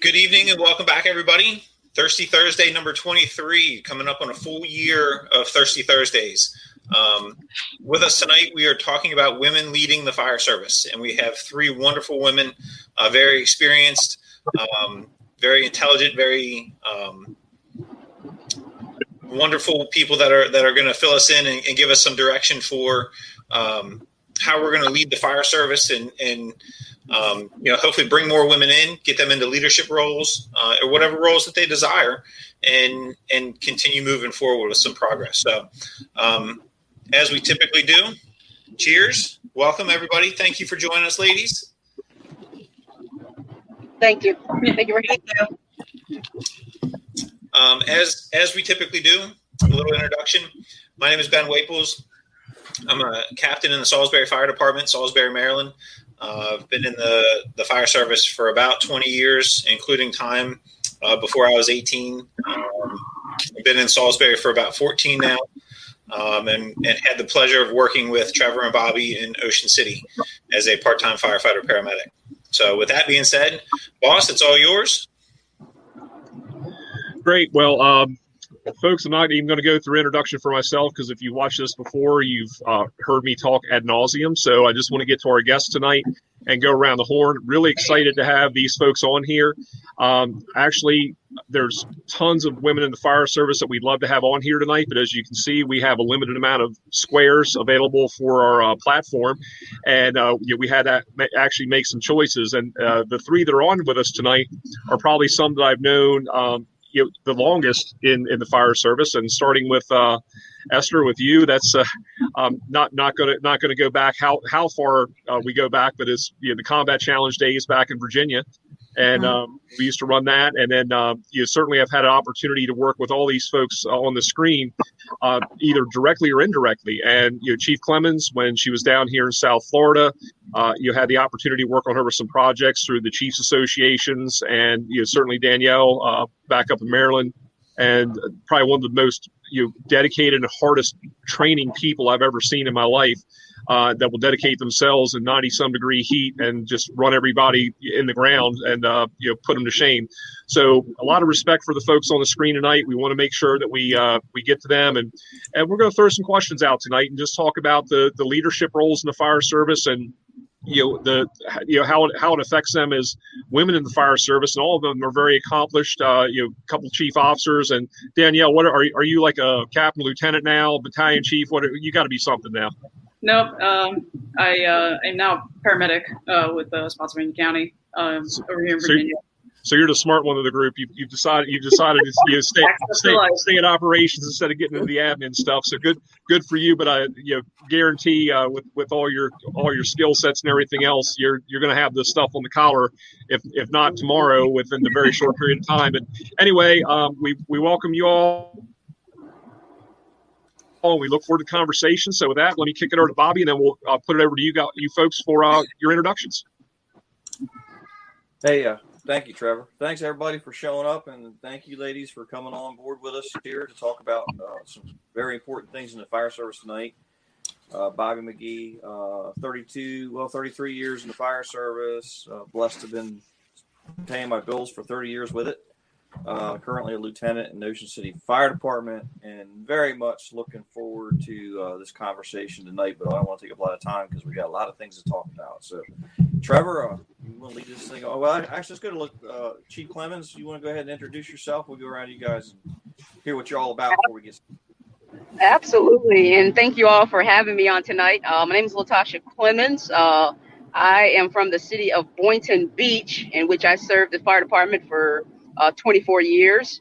Good evening and welcome back, everybody. Thirsty Thursday number 23, coming up on a full year of Thirsty Thursdays. With us tonight, we are talking about women leading the fire service, and we have three wonderful women, very experienced, very intelligent, very wonderful people that are going to fill us in and give us some direction for how we're going to lead the fire service and hopefully bring more women in, get them into leadership roles or whatever roles that they desire, and continue moving forward with some progress. So, as we typically do, cheers. Welcome, everybody. Thank you for joining us, ladies. Thank you. Thank you for having me. As we typically do, a little introduction. My name is Ben Waples. I'm a captain in the Salisbury Fire Department, Salisbury, Maryland. I've been in the fire service for about 20 years, including time before I was 18. I've been in Salisbury for about 14 now, and had the pleasure of working with Trevor and Bobby in Ocean City as a part-time firefighter paramedic. So with that being said, boss, it's all yours. Great. Well, folks, I'm not even going to go through introduction for myself because if you watched this before, you've heard me talk ad nauseum. So I just want to get to our guests tonight and go around the horn. Really excited to have these folks on here. Actually, there's tons of women in the fire service that we'd love to have on here tonight. But as you can see, we have a limited amount of squares available for our platform. And we had to actually make some choices. And the three that are on with us tonight are probably some that I've known the longest in the fire service, and starting with Esther, with you, that's not going to go back how far we go back, but it's the combat challenge days back in Virginia, and we used to run that, and then you certainly have had an opportunity to work with all these folks on the screen, either directly or indirectly. And Chief Clemons, when she was down here in South Florida, you had the opportunity to work on her with some projects through the Chiefs Associations, and certainly Danielle back up in Maryland, and probably one of the most dedicated and hardest training people I've ever seen in my life, that will dedicate themselves in 90-some degree heat and just run everybody in the ground and put them to shame. So a lot of respect for the folks on the screen tonight. We want to make sure that we get to them, and we're going to throw some questions out tonight and just talk about the leadership roles in the fire service and how it affects them as women in the fire service. And all of them are very accomplished. Couple chief officers. And Danielle, what are you, like a captain, lieutenant now, battalion chief? What you got to be something now? Nope. I am now paramedic with Spotsylvania County over here in Virginia. So you're the smart one of the group. You've decided to stay in operations instead of getting into the admin stuff. So good for you. But I guarantee with all your skill sets and everything else, you're going to have this stuff on the collar, if not tomorrow, within the very short period of time. But anyway, we welcome you all. We look forward to the conversation. So with that, let me kick it over to Bobby, and then we'll put it over to you folks for your introductions. Hey, thank you, Trevor. Thanks, everybody, for showing up, and thank you, ladies, for coming on board with us here to talk about some very important things in the fire service tonight. Bobby McGee, 33 years in the fire service, blessed to have been paying my bills for 30 years with it. Currently a lieutenant in Ocean City Fire Department, and very much looking forward to this conversation tonight, but I don't want to take up a lot of time because we got a lot of things to talk about. So, Trevor, you want to lead this thing? Oh, well, actually, let's go to Chief Clemons. You want to go ahead and introduce yourself? We'll go around to you guys and hear what you're all about before we get started. Absolutely, and thank you all for having me on tonight. My name is Latosha Clemons. I am from the city of Boynton Beach, in which I served the fire department for 24 years,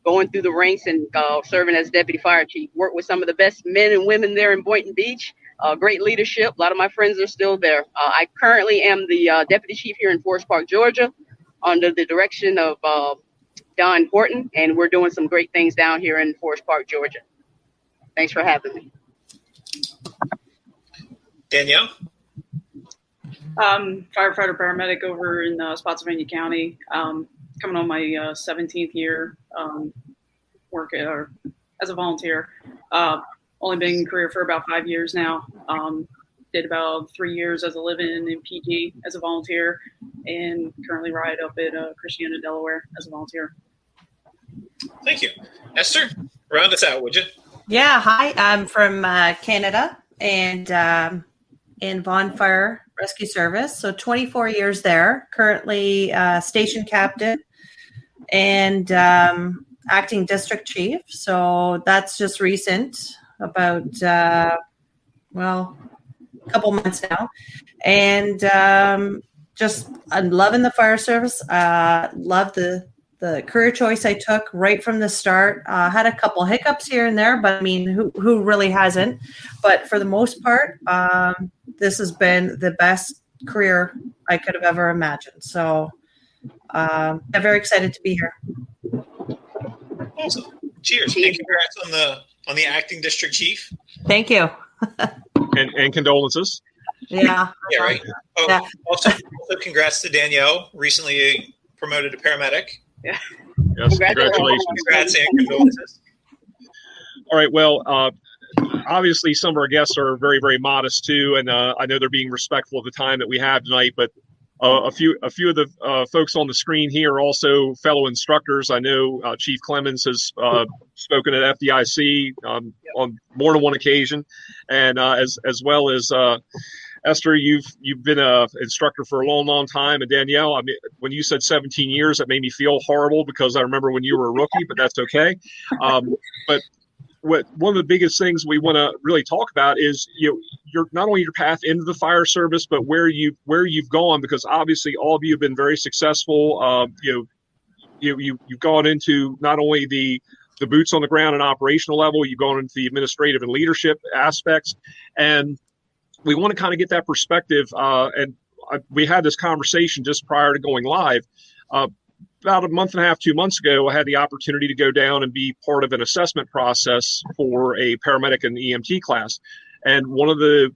going through the ranks and serving as deputy fire chief. Worked with some of the best men and women there in Boynton Beach. Great leadership. A lot of my friends are still there. I currently am the deputy chief here in Forest Park, Georgia, under the direction of Don Horton, and we're doing some great things down here in Forest Park, Georgia. Thanks for having me. Danielle? Firefighter paramedic over in Spotsylvania County. Coming on my 17th year work as a volunteer. Only been in career for about 5 years now. did about 3 years as a live-in in PG as a volunteer, and currently ride up at Christiana, Delaware as a volunteer. Thank you. Esther, round us out, would you? Yeah, hi. I'm from Canada and in Vaughan Fire Rescue Service. So 24 years there, currently station captain and acting district chief. So that's just recent, about, a couple months now. And I'm loving the fire service. Love the career choice I took right from the start. Had a couple hiccups here and there, but I mean, who really hasn't? But for the most part, this has been the best career I could have ever imagined. So I'm very excited to be here. Awesome. Cheers. And congrats on the acting district chief. Thank you. And condolences. Yeah. Yeah, right. Oh, Yeah. Also, congrats to Danielle, recently promoted to paramedic. Yeah. Yes, congratulations. Congrats and condolences. All right. Well, obviously, some of our guests are very, very modest too, and I know they're being respectful of the time that we have tonight. But a few of the folks on the screen here are also fellow instructors. I know Chief Clemons has spoken at FDIC on more than one occasion, and as well as Esther, you've been an instructor for a long, long time. And Danielle, I mean, when you said 17 years, that made me feel horrible because I remember when you were a rookie, but that's okay. But one of the biggest things we want to really talk about is you're not only your path into the fire service, but where you've gone, because obviously all of you have been very successful. You've gone into not only the boots on the ground and operational level, you've gone into the administrative and leadership aspects, and we want to kind of get that perspective. We had this conversation just prior to going live. About a month and a half, 2 months ago, I had the opportunity to go down and be part of an assessment process for a paramedic in the EMT class. And one of the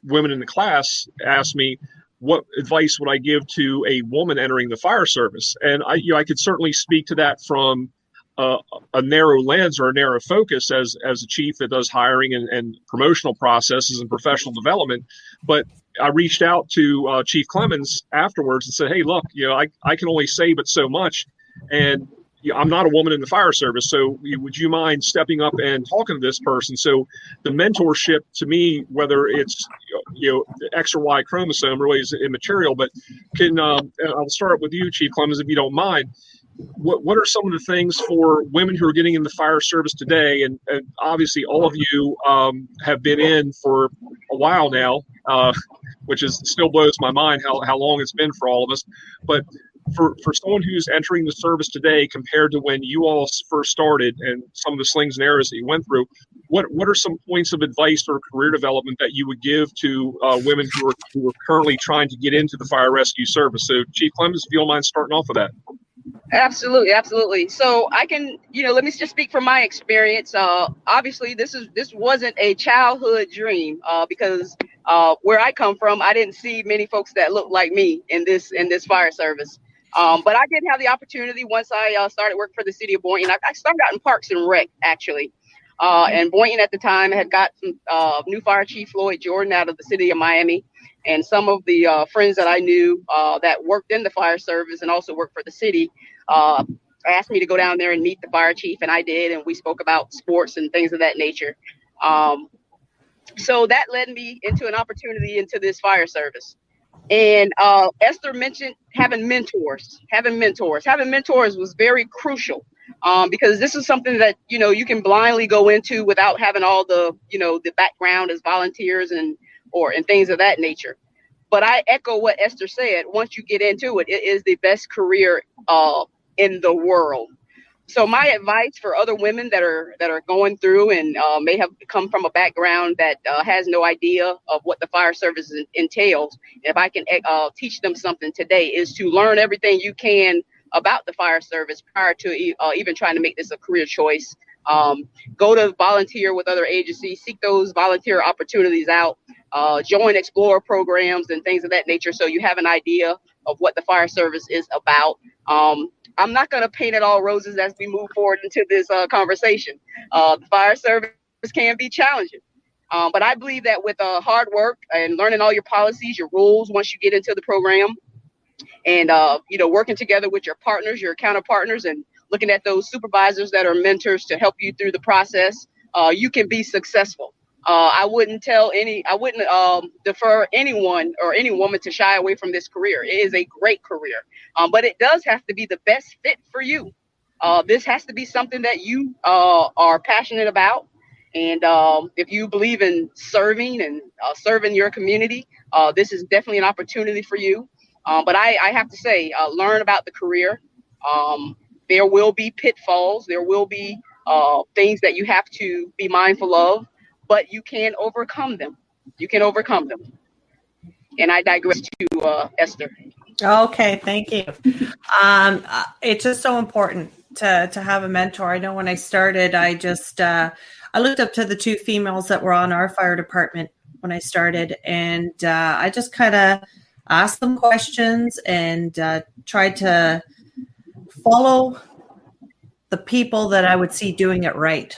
women in the class asked me, what advice would I give to a woman entering the fire service? And I could certainly speak to that from a narrow lens or a narrow focus as a chief that does hiring and promotional processes and professional development. But I reached out to Chief Clemons afterwards and said, hey, look, I can only say but so much. And I'm not a woman in the fire service. So would you mind stepping up and talking to this person? So the mentorship to me, whether it's, the X or Y chromosome really is immaterial, but I'll start with you, Chief Clemons, if you don't mind. What are some of the things for women who are getting in the fire service today? And obviously all of you have been in for a while now, which still blows my mind how long it's been for all of us. But for someone who's entering the service today compared to when you all first started and some of the slings and arrows that you went through, what are some points of advice or career development that you would give to women who are currently trying to get into the fire rescue service? So Chief Clemons, if you don't mind starting off with that. Absolutely. So I can, let me just speak from my experience. Obviously, this wasn't a childhood dream because where I come from, I didn't see many folks that looked like me in this fire service. But I did have the opportunity once I started work for the city of Boynton. I started out in Parks and Rec, actually. And Boynton at the time had got some new fire chief Floyd Jordan out of the city of Miami. And some of the friends that I knew that worked in the fire service and also worked for the city asked me to go down there and meet the fire chief, and I did, and we spoke about sports and things of that nature. So that led me into an opportunity into this fire service. And Esther mentioned having mentors. Having mentors was very crucial because this is something that, you can blindly go into without having all the, the background as volunteers and things of that nature. But I echo what Esther said. Once you get into it, it is the best career in the world. So my advice for other women that are going through and may have come from a background that has no idea of what the fire service entails, if I can teach them something today, is to learn everything you can about the fire service prior to even trying to make this a career choice. Go to volunteer with other agencies, seek those volunteer opportunities out, join Explorer programs and things of that nature so you have an idea of what the fire service is about. I'm not going to paint it all roses as we move forward into this conversation. The fire service can be challenging. But I believe that with hard work and learning all your policies, your rules, once you get into the program, and working together with your partners, your accountant partners, and looking at those supervisors that are mentors to help you through the process, you can be successful. I wouldn't defer anyone or any woman to shy away from this career. It is a great career, but it does have to be the best fit for you. This has to be something that you are passionate about. And if you believe in serving and serving your community, this is definitely an opportunity for you. But I have to say, learn about the career. There will be pitfalls. There will be things that you have to be mindful of, but you can overcome them. You can overcome them. And I digress to Esther. Okay, thank you. It's just so important to have a mentor. I know when I started, I looked up to the two females that were on our fire department when I started, and I just kind of asked them questions and tried to follow the people that I would see doing it right.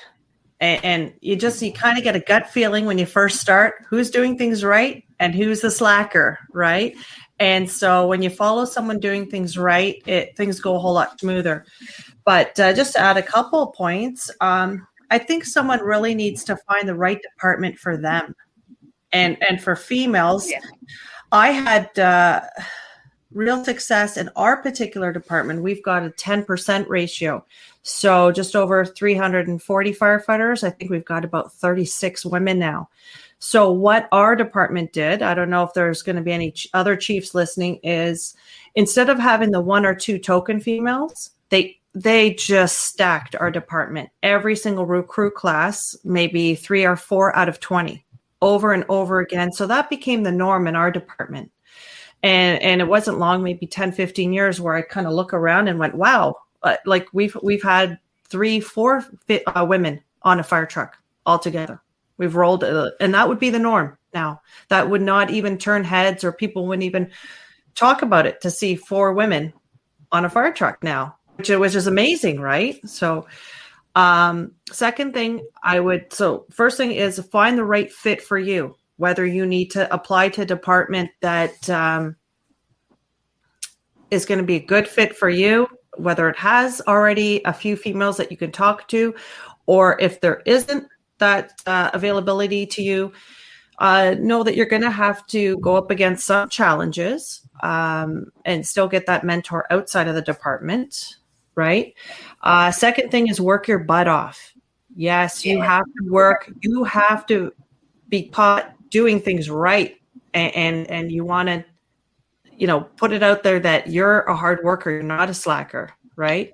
And you kind of get a gut feeling when you first start, who's doing things right and who's the slacker, right? And so when you follow someone doing things right, things go a whole lot smoother. But just to add a couple of points, I think someone really needs to find the right department for them. And for females, yeah. I had real success in our particular department. We've got a 10% ratio. So just over 340 firefighters. I think we've got about 36 women now. So what our department did, I don't know if there's going to be any other chiefs listening, is instead of having the one or two token females, they just stacked our department. Every single recruit class, maybe 3 or 4 out of 20, over and over again. So that became the norm in our department. And it wasn't long, maybe 10, 15 years, where I kind of look around and went, wow, like we've had 3, 4 women on a fire truck altogether. We've rolled, and that would be the norm now. That would not even turn heads, or people wouldn't even talk about it to see 4 women on a fire truck now, which is amazing, right? So second thing first thing is find the right fit for you, whether you need to apply to a department that is going to be a good fit for you, whether it has already a few females that you can talk to, or if there isn't that availability to you, know that you're going to have to go up against some challenges and still get that mentor outside of the department, right? Second thing is work your butt off. Yes, you have to work. You have to be caught doing things right, and you want to, put it out there that you're a hard worker. You're not a slacker, right?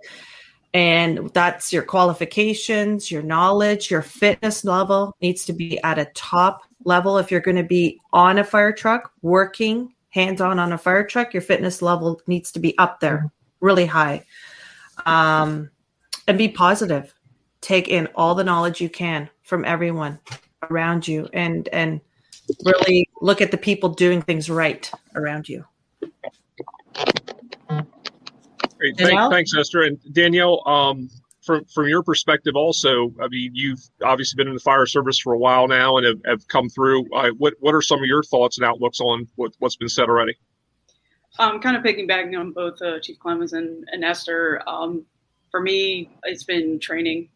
And that's your qualifications, your knowledge, your fitness level needs to be at a top level. If you're going to be on a fire truck, working hands-on on a fire truck, your fitness level needs to be up there, really high. And be positive. Take in all the knowledge you can from everyone around you, and really look at the people doing things right around you. Great. Thanks, Esther. And Danielle, from your perspective also, I mean, you've obviously been in the fire service for a while now and have come through. What are some of your thoughts and outlooks on what's been said already? Kind of piggybacking on both Chief Clemons and Esther. For me, it's been training,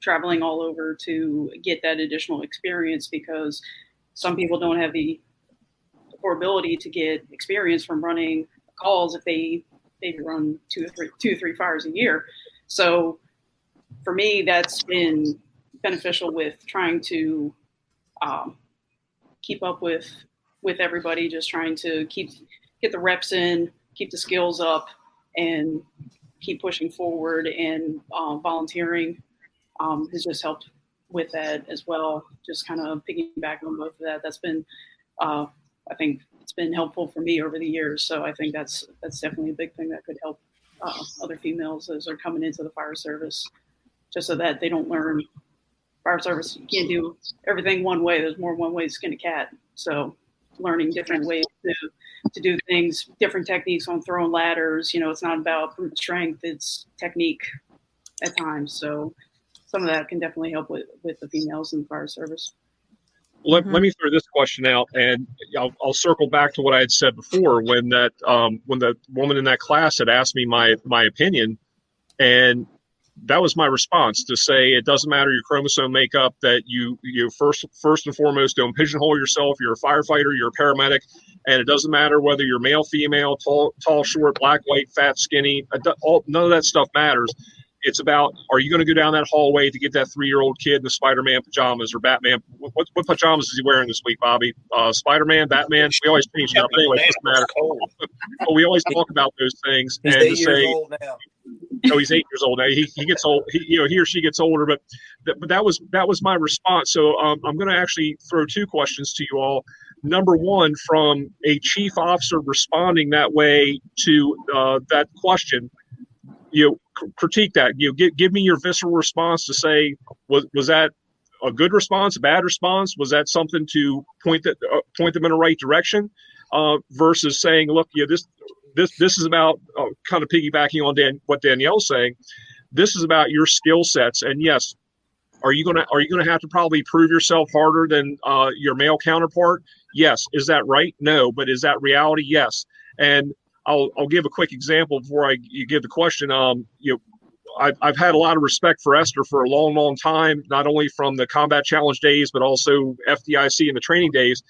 traveling all over to get that additional experience, because some people don't have the ability to get experience from running calls if they run two or three fires a year. So for me, that's been beneficial with trying to keep up with everybody, just trying to get the reps in, keep the skills up, and keep pushing forward. And volunteering has just helped with that as well. Just kind of piggybacking on both of that. That's been, I think it's been helpful for me over the years. So I think that's definitely a big thing that could help other females as they're coming into the fire service, just so that they don't learn fire service. You can't do everything one way. There's more one way to skin a cat. So learning different ways to do things, different techniques on throwing ladders. It's not about brute strength, it's technique at times. So some of that can definitely help with the females in the fire service. Let me throw this question out, and I'll circle back to what I had said before when the woman in that class had asked me my opinion, and that was my response, to say it doesn't matter your chromosome makeup, that you first and foremost don't pigeonhole yourself. You're a firefighter, you're a paramedic, and it doesn't matter whether you're male, female, tall, short, black, white, fat, skinny. None of that stuff matters. It's about, are you going to go down that hallway to get that 3-year-old kid in the Spider-Man pajamas or Batman? What pajamas is he wearing this week, Bobby? Spider-Man, Batman? We always change it up. Anyway, it doesn't matter. But we always talk about those things. He's and 8 to years say, old now. No, he's 8 years old now. He gets old. He or she gets older. But that was my response. So I'm going to actually throw 2 questions to you all. Number one, from a chief officer responding that way to that question, critique that. Give me your visceral response to say, was that a good response, a bad response? Was that something to point them in the right direction? Versus saying, look, this is about kind of piggybacking on what Danielle's saying. This is about your skill sets, and yes, are you gonna have to probably prove yourself harder than your male counterpart? Yes. Is that right? No. But is that reality? Yes. And I'll give a quick example before you give the question. I've had a lot of respect for Esther for a long, long time, not only from the combat challenge days, but also FDIC and the training days.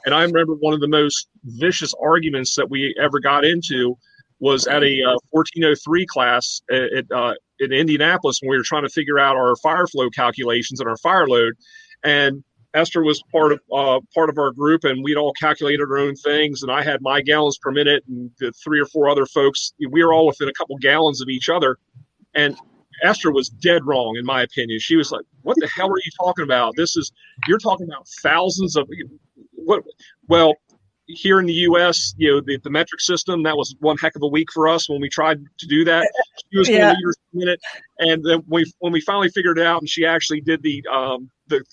And I remember one of the most vicious arguments that we ever got into was at a 1403 class in Indianapolis when we were trying to figure out our fire flow calculations and our fire load. And Esther was part of our group, and we'd all calculated our own things. And I had my gallons per minute, and the 3 or 4 other folks, we were all within a couple gallons of each other. And Esther was dead wrong, in my opinion. She was like, "What the hell are you talking about? You're talking about thousands of what?" Well, here in the U.S., the metric system, that was one heck of a week for us when we tried to do that. She was going liters per minute, and then when we finally figured it out, and she actually did the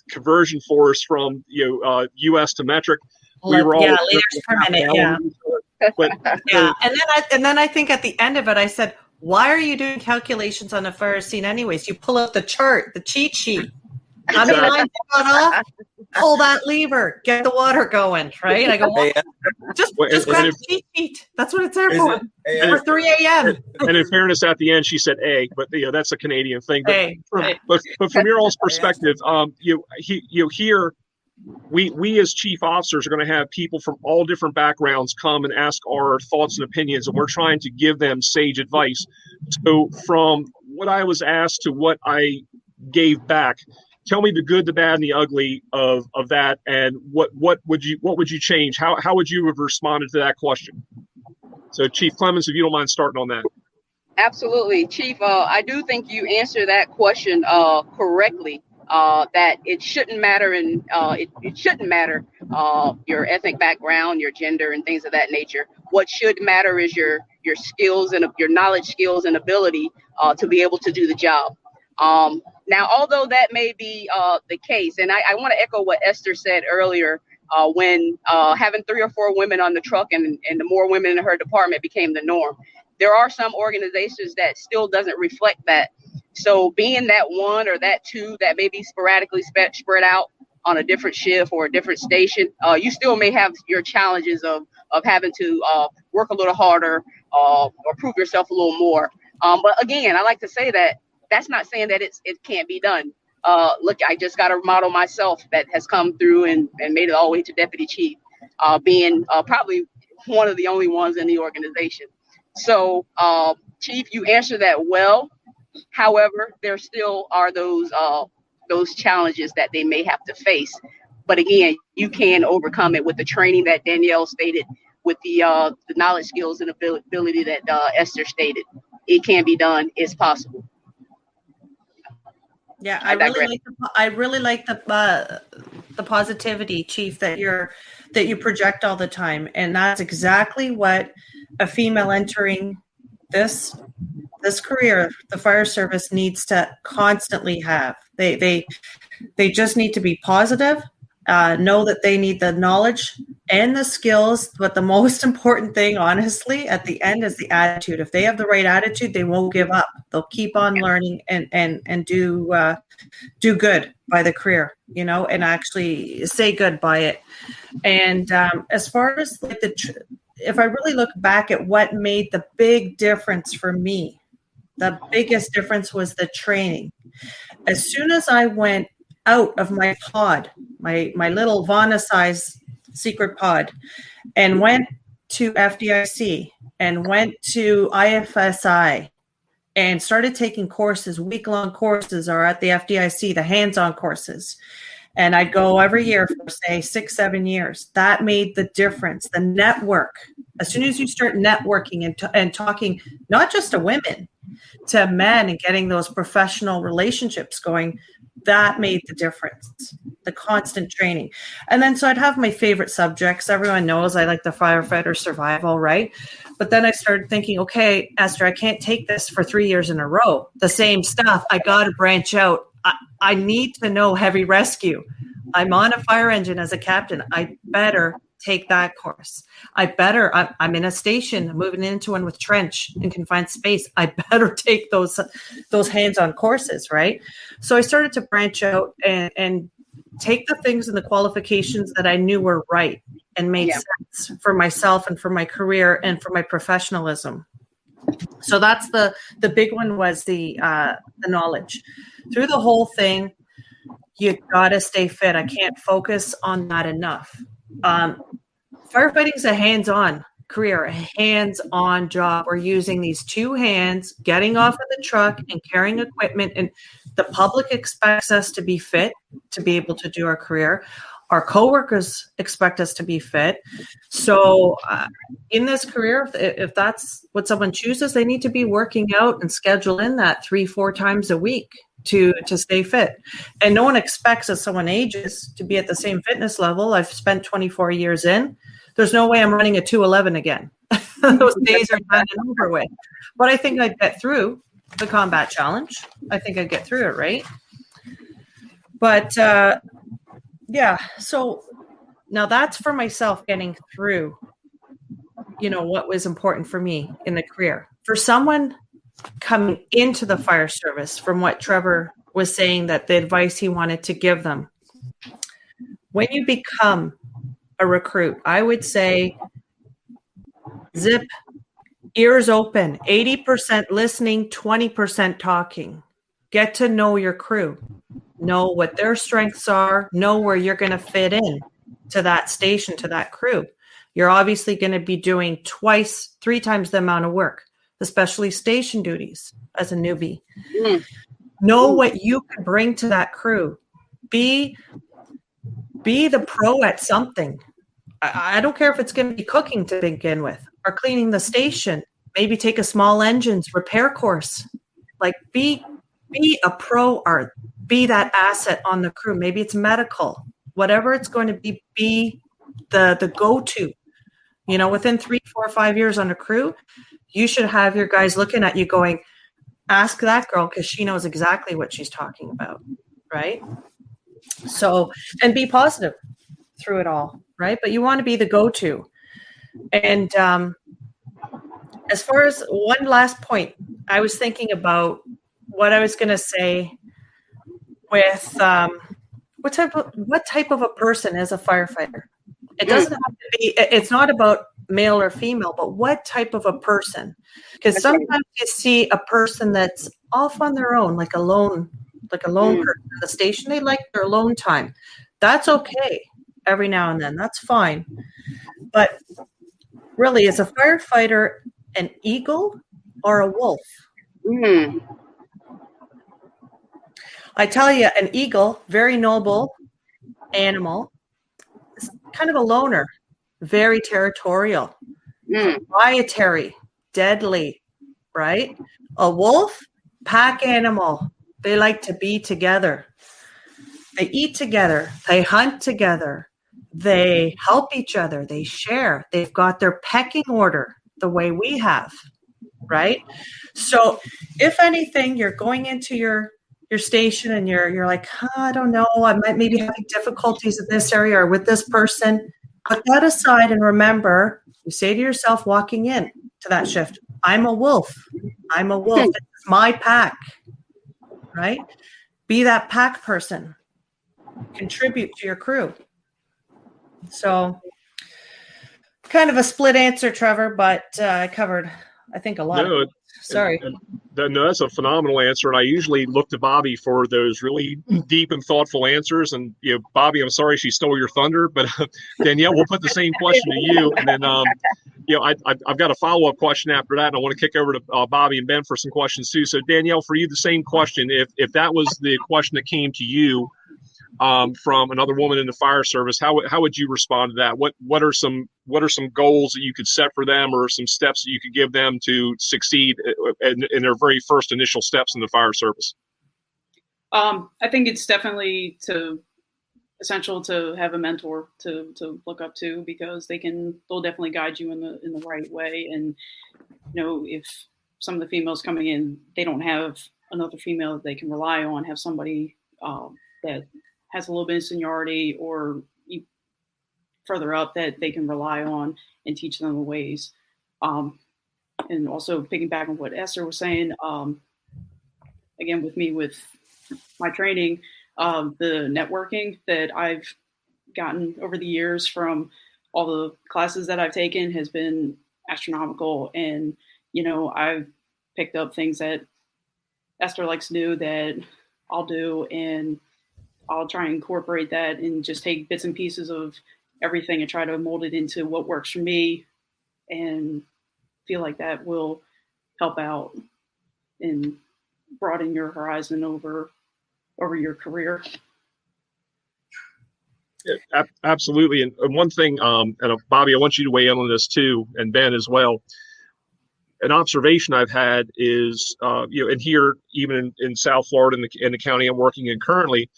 conversion for us from U.S. to metric, we were all liters per minute, yeah. But yeah, and then I think at the end of it, I said, "Why are you doing calculations on a fire scene anyways? You pull out the chart, the cheat sheet. How many lines you got off? Pull that lever, get the water going, right?" I go, just grab the cheat sheet. That's what it's there for. For 3 a.m. And in fairness, at the end, she said A, but that's a Canadian thing. But from your all's perspective, here, we as chief officers are going to have people from all different backgrounds come and ask our thoughts and opinions, and we're trying to give them sage advice. So from what I was asked to what I gave back, tell me the good, the bad, and the ugly of that, and what would you change? How would you have responded to that question? So, Chief Clemons, if you don't mind starting on that. Absolutely, Chief. I do think you answered that question correctly. That it shouldn't matter, and it shouldn't matter your ethnic background, your gender, and things of that nature. What should matter is your skills and your knowledge, skills, and ability to be able to do the job. Now, although that may be the case, and I want to echo what Esther said earlier, when having 3 or 4 women on the truck and the more women in her department became the norm. There are some organizations that still doesn't reflect that. So being that 1 or that 2 that may be sporadically spread out on a different shift or a different station, you still may have your challenges of having to work a little harder or prove yourself a little more. But again, I like to say that that's not saying that it can't be done. Look, I just got a model myself that has come through and made it all the way to deputy chief, being probably one of the only ones in the organization. So, Chief, you answered that well. However, there still are those challenges that they may have to face. But again, you can overcome it with the training that Danielle stated, with the knowledge, skills, and ability that Esther stated. It can be done. It's possible. Yeah, I really like the positivity, Chief, that you project all the time, and that's exactly what a female entering this career, the fire service, needs to constantly have. They just need to be positive. know that they need the knowledge and the skills, but the most important thing, honestly, at the end is the attitude. If they have the right attitude, they won't give up. They'll keep on learning and do good by the career, and actually say good by it. And as far as like if I really look back at what made the big difference for me, the biggest difference was the training. As soon as I went out of my pod, my little Vaughan-sized secret pod, and went to FDIC and went to IFSI and started taking courses, week-long courses, or at the FDIC, the hands-on courses. And I'd go every year for, say, 6-7 years. That made the difference. The network. As soon as you start networking and talking, not just to women, to men, and getting those professional relationships going, that made the difference. The constant training. And then so I'd have my favorite subjects. Everyone knows I like the firefighter survival, right? But then I started thinking, okay, Esther, I can't take this for 3 years in a row. The same stuff. I got to branch out. I need to know heavy rescue. I'm on a fire engine as a captain. I better take that course. I'm in a station, moving into one with trench and confined space. I better take those hands-on courses, right? So I started to branch out and take the things and the qualifications that I knew were right and made sense for myself and for my career and for my professionalism. So that's the big one, was the knowledge. Through the whole thing, you gotta stay fit. I can't focus on that enough. Firefighting is a hands-on career, a hands-on job. We're using these two hands, getting off of the truck and carrying equipment. And the public expects us to be fit to be able to do our career. Our coworkers expect us to be fit. So in this career, if that's what someone chooses, they need to be working out and schedule in that 3-4 times a week to stay fit. And no one expects, as someone ages, to be at the same fitness level. I've spent 24 years in. There's no way I'm running a 211 again. Those days are done and over with. But I think I'd get through the combat challenge. I think I'd get through it, right? But yeah, so now that's for myself, getting through, what was important for me in the career. For someone coming into the fire service, from what Trevor was saying, that the advice he wanted to give them, when you become a recruit, I would say zip, ears open, 80% listening, 20% talking. Get to know your crew. Know what their strengths are. Know where you're going to fit in to that station, to that crew. You're obviously going to be doing 3 times the amount of work, especially station duties as a newbie. Know what you can bring to that crew. Be the pro at something. I don't care if it's going to be cooking to begin with, or cleaning the station. Maybe take a small engines repair course. Like be a pro, or be that asset on the crew. Maybe it's medical, whatever it's going to be the go-to. Within 3, 4, 5 years on a crew, you should have your guys looking at you going, ask that girl, because she knows exactly what she's talking about, right? So, and be positive through it all, right? But you want to be the go-to. And as far as one last point, I was thinking about what I was going to say with what type of a person is a firefighter. It doesn't have to be, it's not about male or female, but what type of a person? Because sometimes you see a person that's off on their own, like a lone person in the station. They like their alone time. That's okay every now and then. That's fine. But really, is a firefighter an eagle or a wolf? I tell you, an eagle, very noble animal, is kind of a loner, very territorial, proprietary, deadly, right? A wolf, pack animal. They like to be together. They eat together. They hunt together. They help each other. They share. They've got their pecking order the way we have, right? So if anything, you're going into your your station and you're like, I don't know, I might maybe having difficulties in this area or with this person. Put that aside and remember, you say to yourself walking in to that shift, I'm a wolf. I'm a wolf. It's my pack, right? Be that pack person. Contribute to your crew. So kind of a split answer, Trevor, but I covered, I think, a lot. No, Sorry. No, that's a phenomenal answer. And I usually look to Bobby for those really deep and thoughtful answers. And, Bobby, I'm sorry she stole your thunder, but Danielle, we'll put the same question to you. And then, I've got a follow-up question after that. And I want to kick over to Bobby and Ben for some questions too. So Danielle, for you, the same question. If that was the question that came to you from another woman in the fire service, how would you respond to that? What are some goals that you could set for them, or some steps that you could give them to succeed in their very first initial steps in the fire service? I think it's definitely essential to have a mentor to look up to, because they'll definitely guide you in the right way. And if some of the females coming in, they don't have another female that they can rely on, have somebody that has a little bit of seniority or further up that they can rely on and teach them the ways. And also piggyback on what Esther was saying, again, with my training, the networking that I've gotten over the years from all the classes that I've taken has been astronomical. And, I've picked up things that Esther likes to do that I'll do, and I'll try and incorporate that and just take bits and pieces of everything and try to mold it into what works for me, and feel like that will help out and broaden your horizon over your career. Yeah, absolutely. And one thing, and Bobby, I want you to weigh in on this too, and Ben as well. An observation I've had is, and here, even in South Florida, in the county I'm working in currently,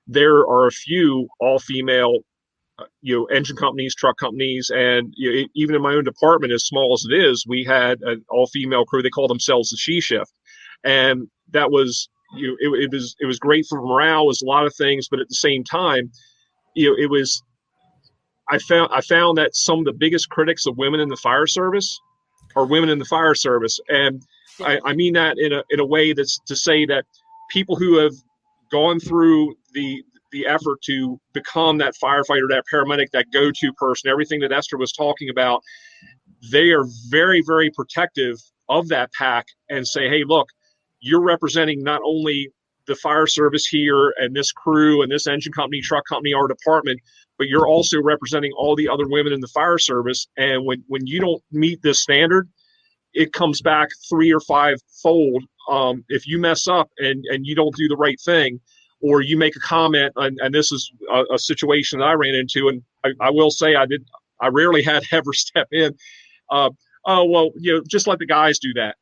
there are a few all-female, engine companies, truck companies, and even in my own department, as small as it is, we had an all-female crew. They call themselves the She Shift, and that was, it was great for morale. It was a lot of things, but at the same time, it was. I found that some of the biggest critics of women in the fire service are women in the fire service, and I mean that in a way that's to say that people who have gone through the effort to become that firefighter, that paramedic, that go-to person, everything that Esther was talking about, they are very, very protective of that pack and say, hey, look, you're representing not only the fire service here and this crew and this engine company, truck company, our department, but you're also representing all the other women in the fire service. And when you don't meet this standard, it comes back 3 or 5 fold. If you mess up and you don't do the right thing, or you make a comment, and this is a situation that I ran into, and I will say I rarely had ever step in. Just let the guys do that.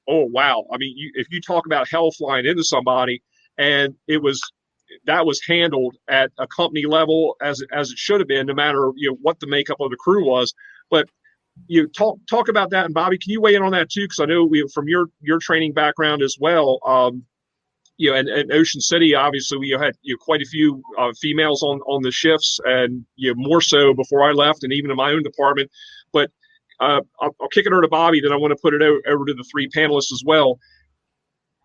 Oh, wow. I mean, if you talk about hell flying into somebody, and that was handled at a company level as it should have been, no matter what the makeup of the crew was. But you talk about that, and Bobby, can you weigh in on that too? Because I know from your training background as well. And Ocean City, obviously, we had quite a few females on the shifts, and more so before I left, and even in my own department. But I'll kick it over to Bobby. Then I want to put it over to the 3 panelists as well.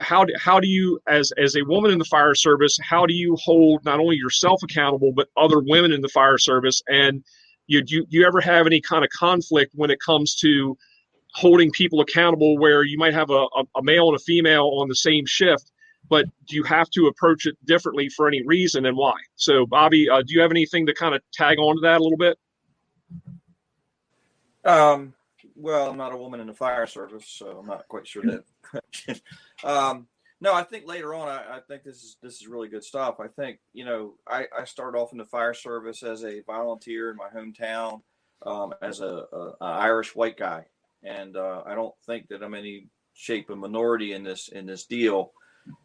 How do you, as a woman in the fire service, how do you hold not only yourself accountable, but other women in the fire service? And do you ever have any kind of conflict when it comes to holding people accountable, where you might have a male and a female on the same shift, but do you have to approach it differently for any reason, and why? So, Bobby, do you have anything to kind of tag on to that a little bit? Well, I'm not a woman in the fire service, so I'm not quite sure that. No, I think later on, I think this is really good stuff. I think, I started off in the fire service as a volunteer in my hometown, as a Irish white guy. And I don't think that I'm any shape a minority in this deal.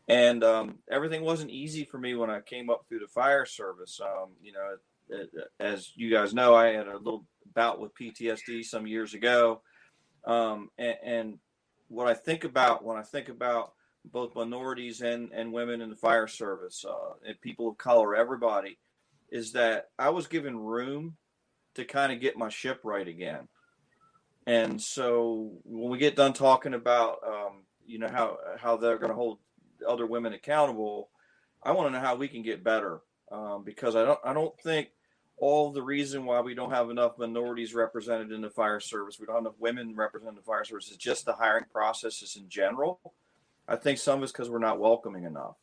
And everything wasn't easy for me when I came up through the fire service. As you guys know, I had a little bout with PTSD some years ago. And what I think about when I think about both minorities and women in the fire service, and people of color, everybody, is that I was given room to kind of get my ship right again. And so when we get done talking about, how they're going to hold other women accountable, I want to know how we can get better, because I don't think all the reason why we don't have enough minorities represented in the fire service, we don't have enough women represented in the fire service, is just the hiring processes in general. I think some of it's because we're not welcoming enough.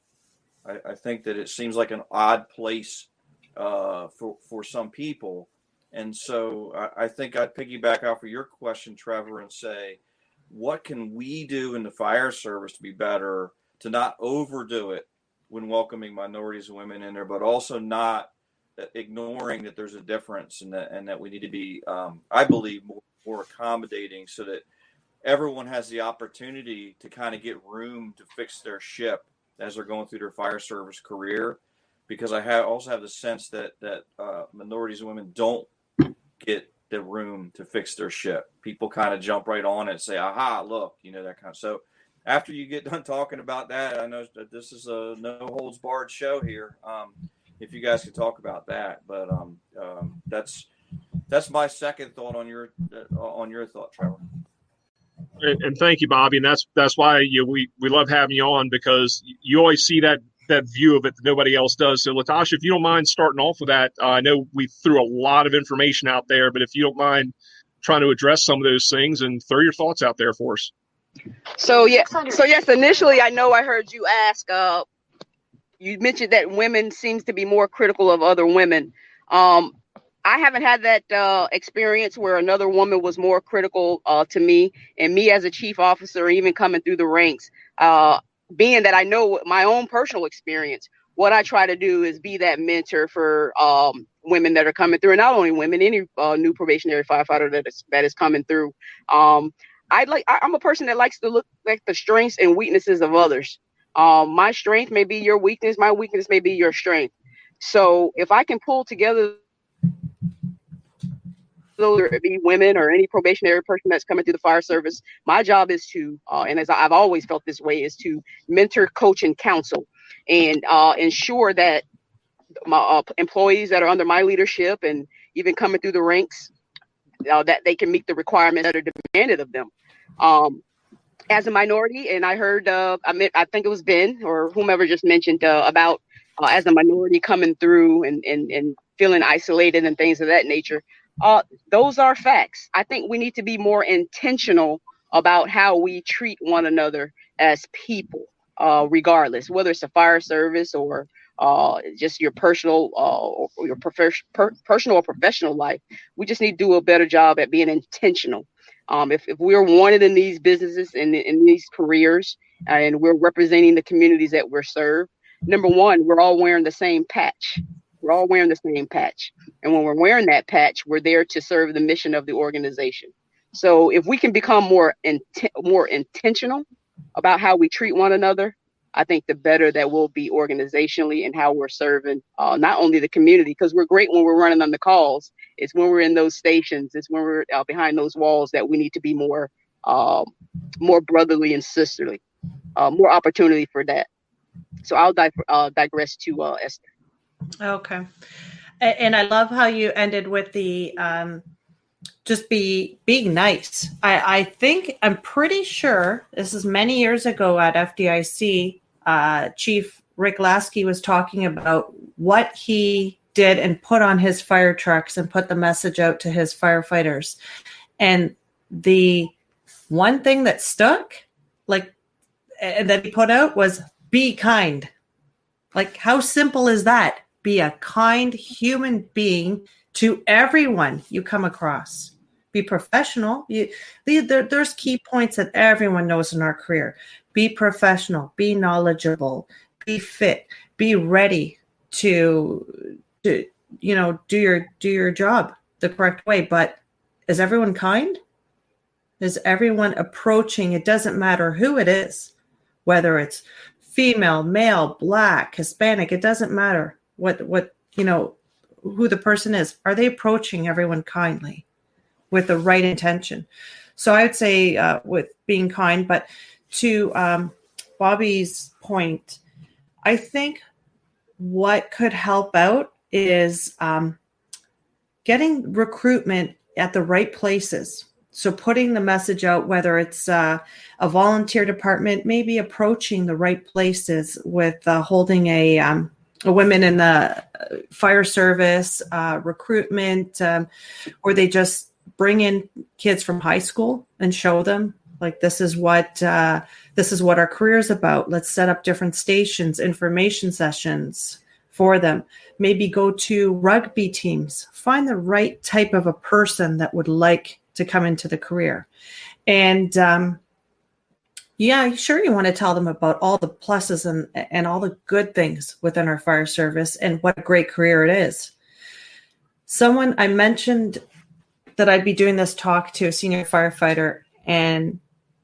I think that it seems like an odd place for some people. And so I think I'd piggyback off of your question, Trevor, and say, what can we do in the fire service to be better, to not overdo it when welcoming minorities and women in there, but also not ignoring that there's a difference, and that we need to be, I believe, more accommodating, so that everyone has the opportunity to kind of get room to fix their ship as they're going through their fire service career. Because I also have the sense that minorities and women don't get the room to fix their ship. People kind of jump right on it and say, aha, look, that kind of. So after you get done talking about that, I know that this is a no holds barred show here. If you guys could talk about that, but that's my second thought on your thought, Trevor. And thank you, Bobby. And that's why we love having you on, because you always see that view of it that nobody else does. So Latosha, if you don't mind starting off with that, I know we threw a lot of information out there, but if you don't mind trying to address some of those things and throw your thoughts out there for us. So yes, initially I know I heard you ask, you mentioned that women seems to be more critical of other women. I haven't had that experience where another woman was more critical to me, and me as a chief officer, even coming through the ranks, being that I know my own personal experience, what I try to do is be that mentor for women that are coming through, and not only women, any new probationary firefighter that is coming through. I'm a person that likes to look at the strengths and weaknesses of others. My strength may be your weakness. My weakness may be your strength. So if I can pull together, whether it be women or any probationary person that's coming through the fire service, my job is to, and as I've always felt this way, is to mentor, coach, and counsel, and ensure that my employees that are under my leadership and even coming through the ranks, that they can meet the requirements that are demanded of them. As a minority, and I heard, I think it was Ben or whomever just mentioned about as a minority coming through and feeling isolated and things of that nature. Those are facts. I think we need to be more intentional about how we treat one another as people, regardless, whether it's a fire service or just your personal or your personal or professional life. We just need to do a better job at being intentional. If we're wanted in these businesses and in these careers, and we're representing the communities that we're served, number one, we're all wearing the same patch. We're all wearing the same patch. And when we're wearing that patch, we're there to serve the mission of the organization. So if we can become more intentional about how we treat one another, I think the better that we'll be organizationally and how we're serving not only the community, because we're great when we're running on the calls. It's when we're in those stations, it's when we're behind those walls that we need to be more brotherly and sisterly, more opportunity for that. So I'll digress to Esther. Okay. And I love how you ended with the just being nice. I'm pretty sure this is many years ago at FDIC, Chief Rick Lasky was talking about what he did and put on his fire trucks and put the message out to his firefighters. And the one thing that stuck, that he put out was be kind. Like, how simple is that? Be a kind human being to everyone you come across. Be professional. There's key points that everyone knows in our career. Be professional. Be knowledgeable. Be fit. Be ready to do your job the correct way. But is everyone kind? Is everyone approaching? It doesn't matter who it is, whether it's female, male, Black, Hispanic. It doesn't matter what who the person is. Are they approaching everyone kindly with the right intention? So I would say with being kind, but to Bobby's point, I think what could help out is getting recruitment at the right places. So putting the message out, whether it's a volunteer department, maybe approaching the right places with holding a women in the fire service, recruitment, or they just bring in kids from high school and show them, like, this is what our career is about. Let's set up different stations, information sessions for them. Maybe go to rugby teams. Find the right type of a person that would like to come into the career. And sure, you want to tell them about all the pluses and all the good things within our fire service and what a great career it is. I mentioned that I'd be doing this talk to a senior firefighter, and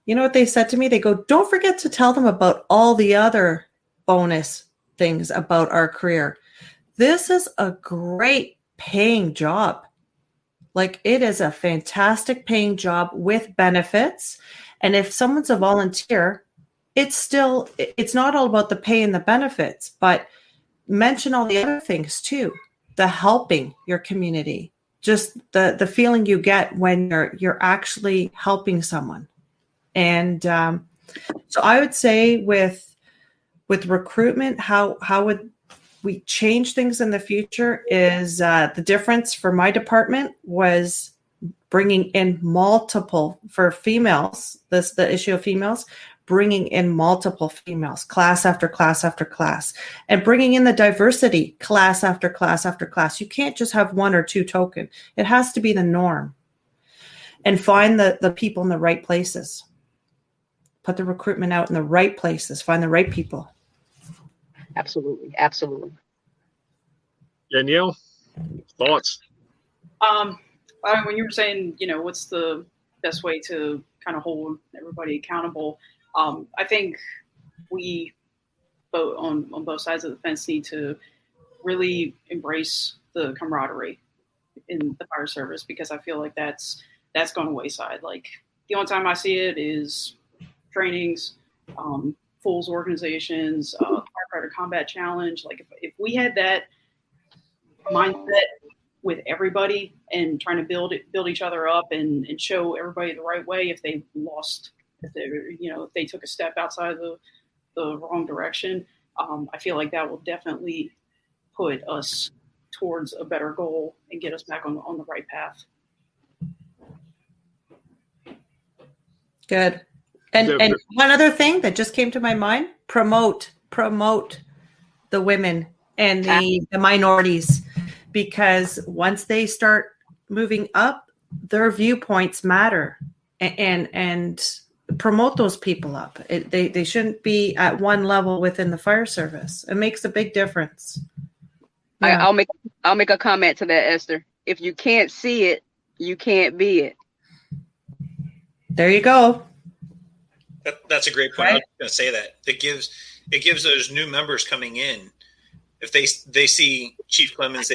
you know what they said to me? They go, don't forget to tell them about all the other bonus things about our career. This is a great paying job. Like, it is a fantastic paying job with benefits. And if someone's a volunteer, it's not all about the pay and the benefits, but mention all the other things too. The helping your community, just the feeling you get when you're actually helping someone. And so I would say with recruitment, how would we change things in the future is the difference for my department was bringing in multiple for females. The issue of females, bringing in multiple females, class after class after class, and bringing in the diversity, class after class after class. You can't just have one or two token. It has to be the norm. And find the people in the right places. Put the recruitment out in the right places. Find the right people. Absolutely. Danielle, thoughts? When you were saying, what's the best way to kind of hold everybody accountable, I think we both on both sides of the fence need to really embrace the camaraderie in the fire service, because I feel like that's gone wayside. Like, the only time I see it is trainings, Fools organizations, Firefighter Combat Challenge. Like, if we had that mindset with everybody and trying to build each other up and show everybody the right way, if they took a step outside of the wrong direction, I feel like that will definitely put us towards a better goal and get us back on the right path. Good. And one other thing that just came to my mind, promote the women and the minorities, because once they start moving up, their viewpoints matter, and promote those people up. They shouldn't be at one level within the fire service. It makes a big difference. Yeah. I'll make a comment to that, Esther. If you can't see it, you can't be it. There you go. That's a great point. Right? I was going to say that it gives those new members coming in, if they see Chief Clemons,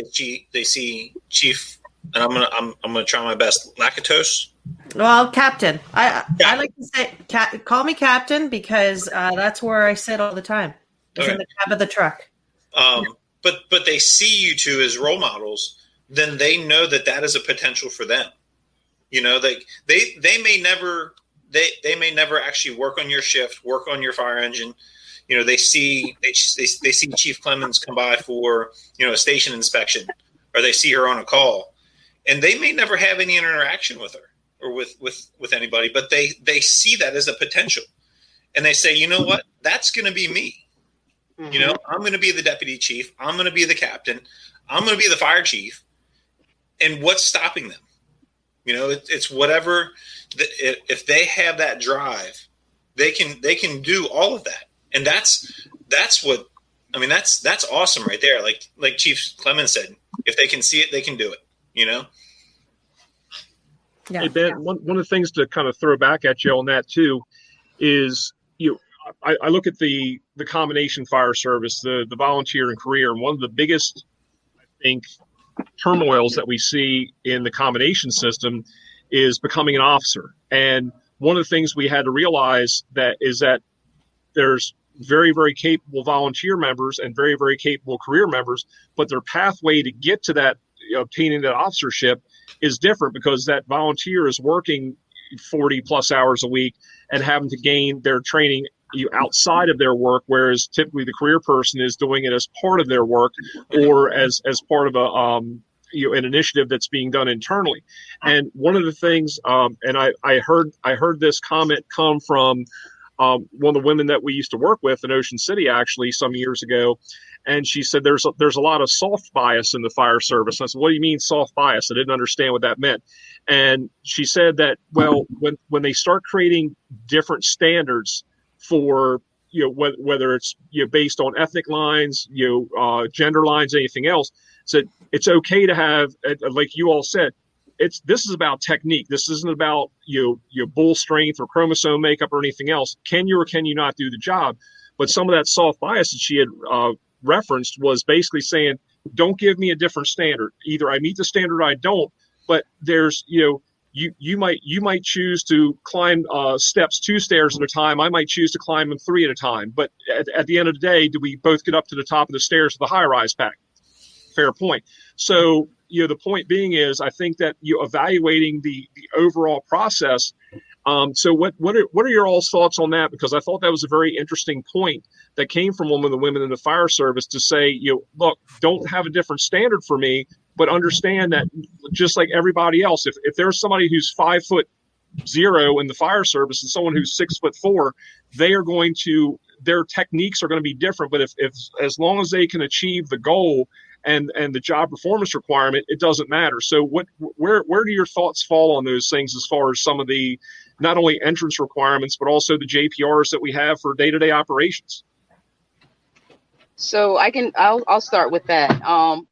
they see Chief, and I'm gonna try my best, Lakatos. Well, Captain. I like to say, call me Captain, because that's where I sit all the time. It's in the cab of the truck. But they see you two as role models, then they know that is a potential for them. They may never. They may never actually work on your shift, work on your fire engine. They see Chief Clemons come by for, a station inspection, or they see her on a call, and they may never have any interaction with her or with anybody, but they see that as a potential, and they say, you know what, that's going to be me. Mm-hmm. I'm going to be the deputy chief. I'm going to be the captain. I'm going to be the fire chief. And what's stopping them? It's whatever. If they have that drive, they can do all of that, and that's what I mean. That's awesome right there. Like Chief Clemons said, if they can see it, they can do it. Yeah. Hey Ben, one of the things to kind of throw back at you on that too is I look at the combination fire service, the volunteer and career, and one of the biggest, I think, turmoils that we see in the combination system is becoming an officer. And one of the things we had to realize is that there's very, very capable volunteer members and very, very capable career members, but their pathway to get to that, obtaining that officership is different because that volunteer is working 40 plus hours a week and having to gain their training outside of their work, whereas typically the career person is doing it as part of their work or as part of an initiative that's being done internally. And one of the things, and I heard this comment come from one of the women that we used to work with in Ocean City, actually, some years ago. And she said, there's a lot of soft bias in the fire service. And I said, what do you mean soft bias? I didn't understand what that meant. And she said that, well, when they start creating different standards for, whether it's, based on ethnic lines, gender lines, anything else, so it's okay to have, like you all said, this is about technique. This isn't about your bull strength or chromosome makeup or anything else. Can you or can you not do the job? But some of that soft bias that she had referenced was basically saying, don't give me a different standard. Either I meet the standard or I don't. But there's, you might choose to climb steps 2 stairs at a time. I might choose to climb them 3 at a time. But at the end of the day, do we both get up to the top of the stairs of the high-rise pack? Fair point. So, the point being is, I think that evaluating the overall process. So what are your all's thoughts on that? Because I thought that was a very interesting point that came from one of the women in the fire service to say, look, don't have a different standard for me, but understand that just like everybody else, if there's somebody who's 5'0" in the fire service and someone who's 6'4", their techniques are going to be different. But if as long as they can achieve the goal and the job performance requirement, it doesn't matter. So where do your thoughts fall on those things as far as some of the not only entrance requirements, but also the JPRs that we have for day-to-day operations? So I'll start with that.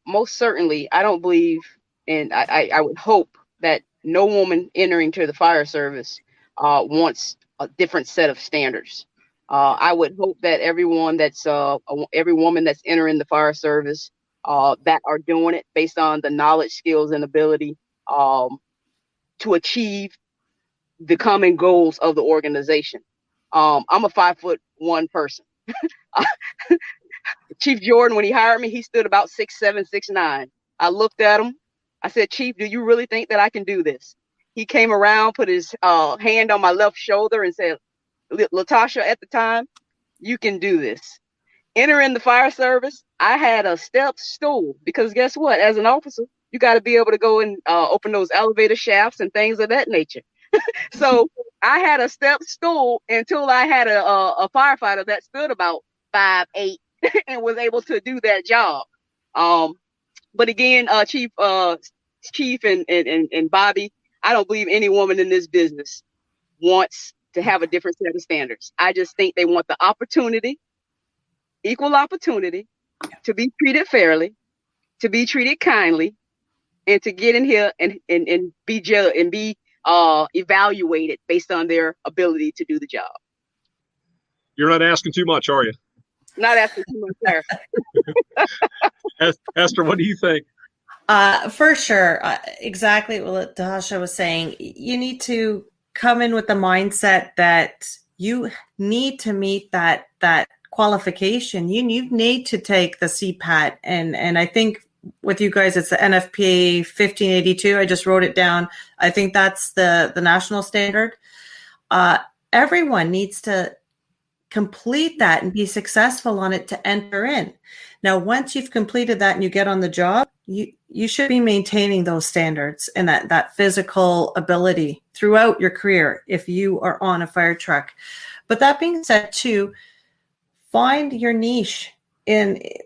Most certainly, I don't believe, and I would hope that no woman entering to the fire service wants a different set of standards. I would hope that every woman that's entering the fire service that are doing it based on the knowledge, skills, and ability to achieve the common goals of the organization. I'm a 5'1" person. Chief Jordan, when he hired me, he stood about 6'7", 6'9". I looked at him. I said, Chief, do you really think that I can do this? He came around, put his hand on my left shoulder and said, Latosha, at the time, you can do this. Entering the fire service, I had a step stool because guess what? As an officer, you got to be able to go and open those elevator shafts and things of that nature. So I had a step stool until I had a firefighter that stood about 5'8" and was able to do that job. But again, Chief and Bobby, I don't believe any woman in this business wants to have a different set of standards. I just think they want the opportunity, equal opportunity, to be treated fairly, to be treated kindly, and to get in here and be judged and be evaluated based on their ability to do the job. You're not asking too much, are you? Not asking too much, sir. Esther, what do you think? For sure. Exactly what Latosha was saying. You need to come in with the mindset that you need to meet that qualification. You need to take the CPAT. And I think with you guys, it's the NFPA 1582. I just wrote it down. I think that's the national standard. Everyone needs to complete that and be successful on it to enter in. Now, once you've completed that and you get on the job, you should be maintaining those standards and that physical ability throughout your career if you are on a fire truck. But that being said, too, find your niche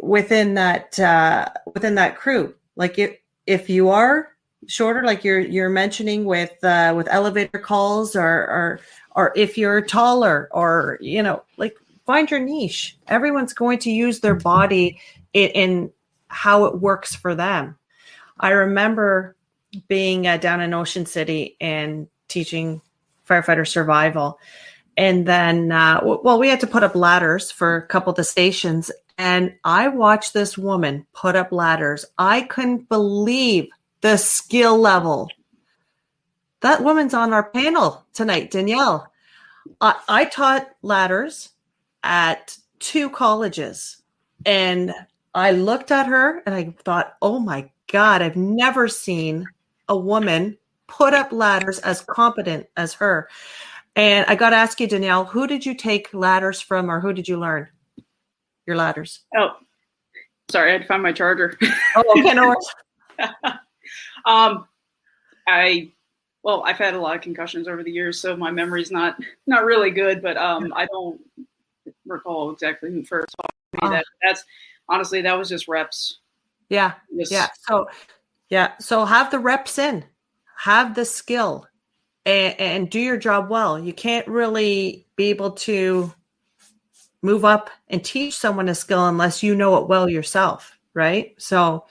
within that crew. Like if you are shorter, like you're mentioning with elevator calls, or if you're taller, or like find your niche. Everyone's going to use their body in how it works for them. I remember being down in Ocean City and teaching firefighter survival. And then, we had to put up ladders for a couple of the stations. And I watched this woman put up ladders. I couldn't believe the skill level. That woman's on our panel tonight, Danielle. I taught ladders at 2 colleges. And I looked at her and I thought, oh my God, I've never seen a woman put up ladders as competent as her. And I got to ask you, Danielle, who did you take ladders from, or who did you learn your ladders? Oh, sorry, I had to find my charger. Oh, okay, no worries. I've had a lot of concussions over the years, so my memory's not really good, but I don't recall exactly who first taught me that. That was just reps. Yeah. So have the reps in, have the skill, and do your job well. You can't really be able to move up and teach someone a skill unless you know it well yourself, right? So,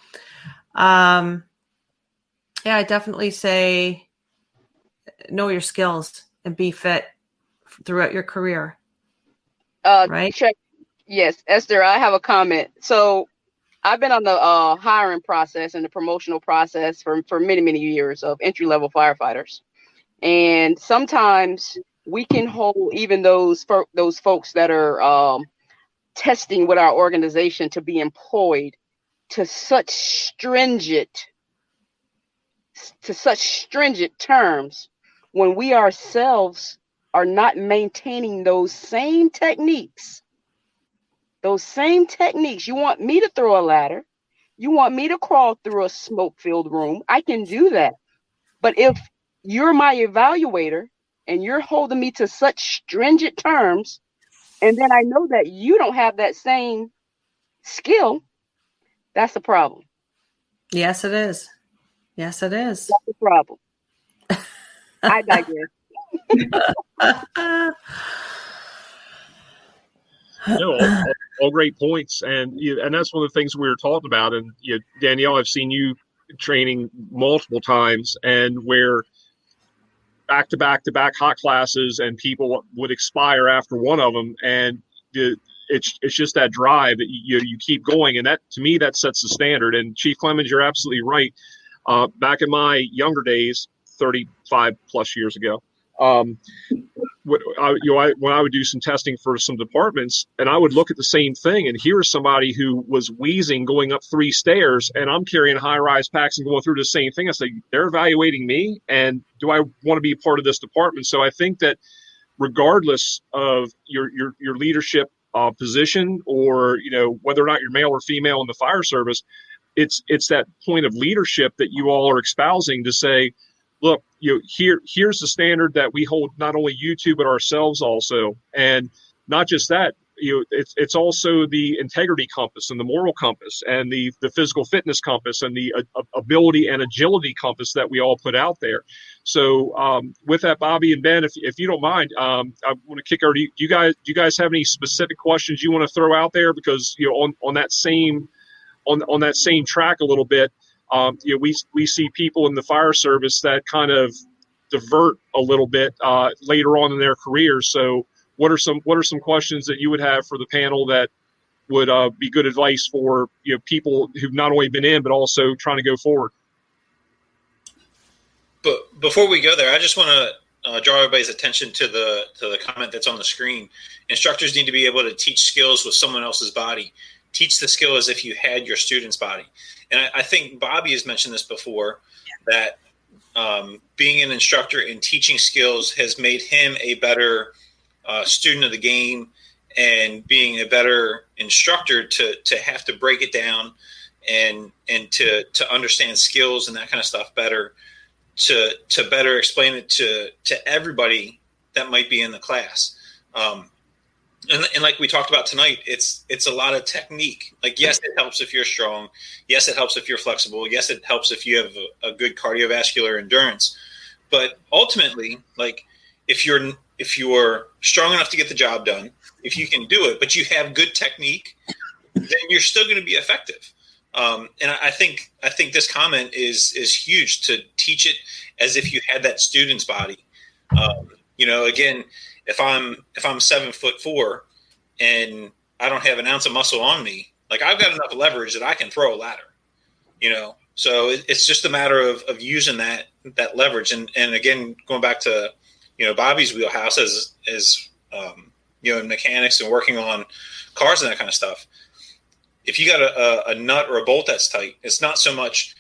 I definitely say know your skills and be fit throughout your career. Right? Yes, Esther, I have a comment. So I've been on the hiring process and the promotional process for many, many years of entry-level firefighters. And sometimes we can hold even those folks that are testing with our organization to be employed to such stringent terms when we ourselves are not maintaining those same techniques. You want me to throw a ladder. You want me to crawl through a smoke-filled room. I can do that. But if you're my evaluator and you're holding me to such stringent terms, and then I know that you don't have that same skill, that's a problem. Yes, it is. That's a problem. I digress. All great points, and that's one of the things we were talking about. And Danielle, I've seen you training multiple times, and where back to back hot classes, and people would expire after one of them, and it's just that drive that you keep going, and that, to me, that sets the standard. And Chief Clemons, you're absolutely right. Back in my younger days, 35 plus years ago, when I would do some testing for some departments, and I would look at the same thing, and here's somebody who was wheezing going up 3 stairs, and I'm carrying high-rise packs and going through the same thing. I say, they're evaluating me, and do I want to be part of this department? So I think that regardless of your leadership position, or whether or not you're male or female in the fire service, it's that point of leadership that you all are espousing to say, look, here's the standard that we hold not only you to, but ourselves also. And not just that, it's also the integrity compass and the moral compass and the physical fitness compass and the ability and agility compass that we all put out there. So with that, Bobby and Ben, if you don't mind, I want to kick over to you. Do you guys have any specific questions you want to throw out there? Because on that same track a little bit, we see people in the fire service that kind of divert a little bit later on in their careers. So what are some questions that you would have for the panel that would be good advice for people who've not only been in but also trying to go forward? But before we go there, I just want to draw everybody's attention to the comment that's on the screen. Instructors need to be able to teach skills with someone else's body. Teach the skill as if you had your student's body. And I think Bobby has mentioned this before, that being an instructor and teaching skills has made him a better student of the game, and being a better instructor to have to break it down and to understand skills and that kind of stuff better, to better explain it to everybody that might be in the class. And like we talked about tonight, it's a lot of technique. Like, yes, it helps if you're strong. Yes, it helps if you're flexible. Yes, it helps if you have a good cardiovascular endurance. But ultimately, like, if you're strong enough to get the job done, if you can do it, but you have good technique, then you're still going to be effective. And I think this comment is huge, to teach it as if you had that student's body. Again, if I'm 7'4" and I don't have an ounce of muscle on me, like, I've got enough leverage that I can throw a ladder, So it's just a matter of using that leverage. And again, going back to Bobby's wheelhouse as in mechanics and working on cars and that kind of stuff. If you got a nut or a bolt that's tight, it's not so much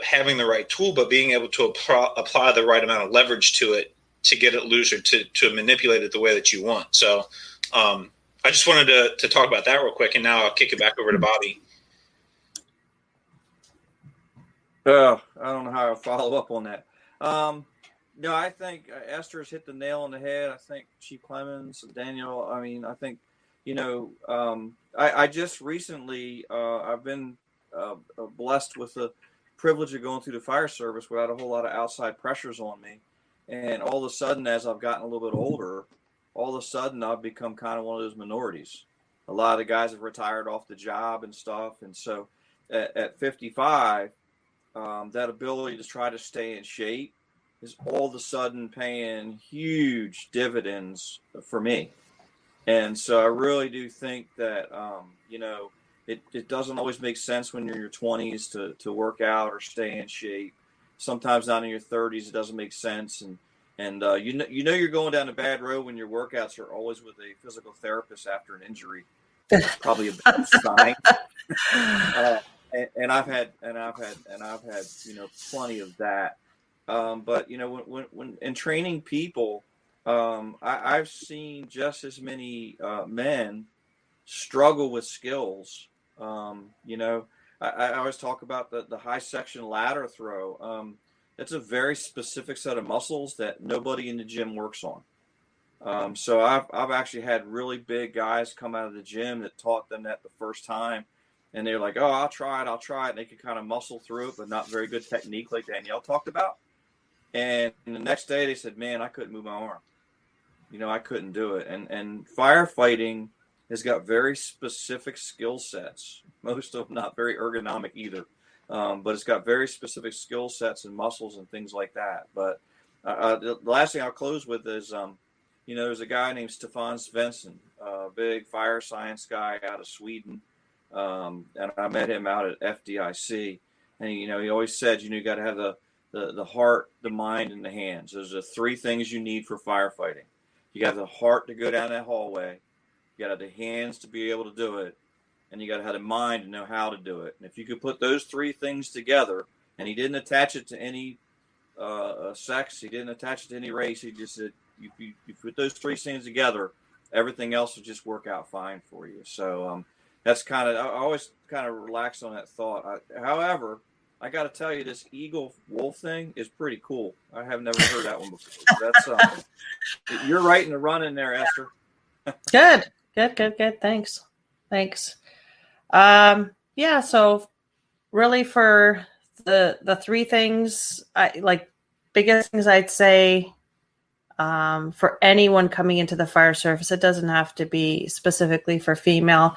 having the right tool, but being able to apply the right amount of leverage to it to get it loose or to manipulate it the way that you want. So I just wanted to talk about that real quick, and now I'll kick it back over to Bobby. I don't know how I'll follow up on that. No, I think Esther's hit the nail on the head. I think Chief Clemons, Danielle, I think, I just recently, I've been blessed with the privilege of going through the fire service without a whole lot of outside pressures on me. And all of a sudden, as I've gotten a little bit older, all of a sudden I've become kind of one of those minorities. A lot of the guys have retired off the job and stuff. And so at 55, that ability to try to stay in shape is all of a sudden paying huge dividends for me. And so I really do think that, it doesn't always make sense when you're in your 20s to work out or stay in shape. Sometimes not in your 30s, it doesn't make sense. And you're going down a bad road when your workouts are always with a physical therapist after an injury. That's probably a bad sign. And I've had plenty of that. But when in training people, I've seen just as many men struggle with skills. I always talk about the high section ladder throw. It's a very specific set of muscles that nobody in the gym works on. So I've actually had really big guys come out of the gym that taught them that the first time. And they're like, oh, I'll try it. And they can kind of muscle through it, but not very good technique like Danielle talked about. And the next day they said, man, I couldn't move my arm. I couldn't do it. And firefighting has got very specific skill sets, most of them not very ergonomic either. But it's got very specific skill sets and muscles and things like that. But the last thing I'll close with is, there's a guy named Stefan Svensson, a big fire science guy out of Sweden. And I met him out at FDIC. And, he always said, you got to have the heart, the mind, and the hands. Those are the three things you need for firefighting. You got the heart to go down that hallway. You got to have the hands to be able to do it. And you got to have the mind to know how to do it. And if you could put those three things together, and he didn't attach it to any sex, he didn't attach it to any race. He just said, you put those three things together, everything else will just work out fine for you. So that's I always kind of relax on that thought. However, I got to tell you, this eagle wolf thing is pretty cool. I have never heard that one before. That's you're right in the running there, Esther. Good. Thanks. Yeah. So really for the three things, biggest things I'd say, for anyone coming into the fire service, it doesn't have to be specifically for female.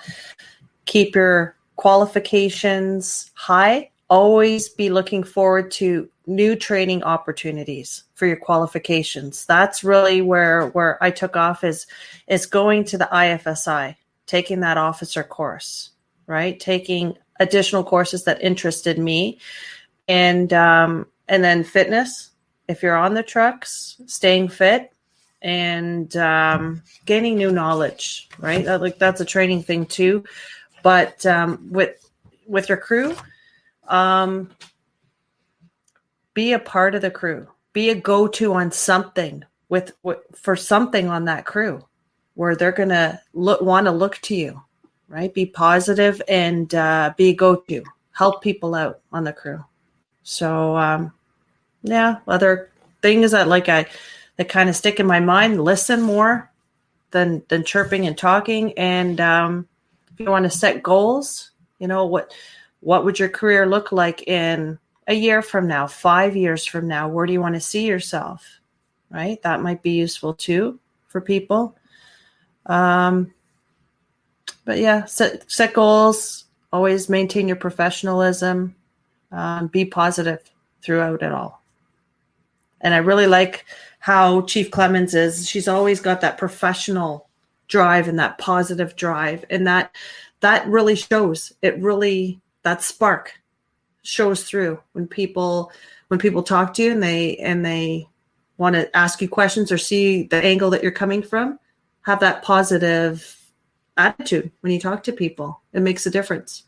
Keep your qualifications high. Always be looking forward to new training opportunities for your qualifications. That's really where I took off is going to the IFSI, taking that officer course, right? Taking additional courses that interested me, and then fitness. If you're on the trucks, staying fit and gaining new knowledge, right? That's a training thing too. But with your crew, be a part of the crew. Be a go-to on something for something on that crew where they're gonna want to look to you, right? Be positive and be a go-to. Help people out on the crew. So other things that that kind of stick in my mind. Listen more than chirping and talking. And if you want to set goals, what would your career look like in a year from now, 5 years from now? Where do you want to see yourself? Right? That might be useful too for people. But yeah, set goals, always maintain your professionalism, be positive throughout it all. And I really like how Chief Clemons is. She's always got that professional drive and that positive drive. And that really shows. That spark shows through when people talk to you and they want to ask you questions or see the angle that you're coming from. have that positive attitude when you talk to people. It makes a difference.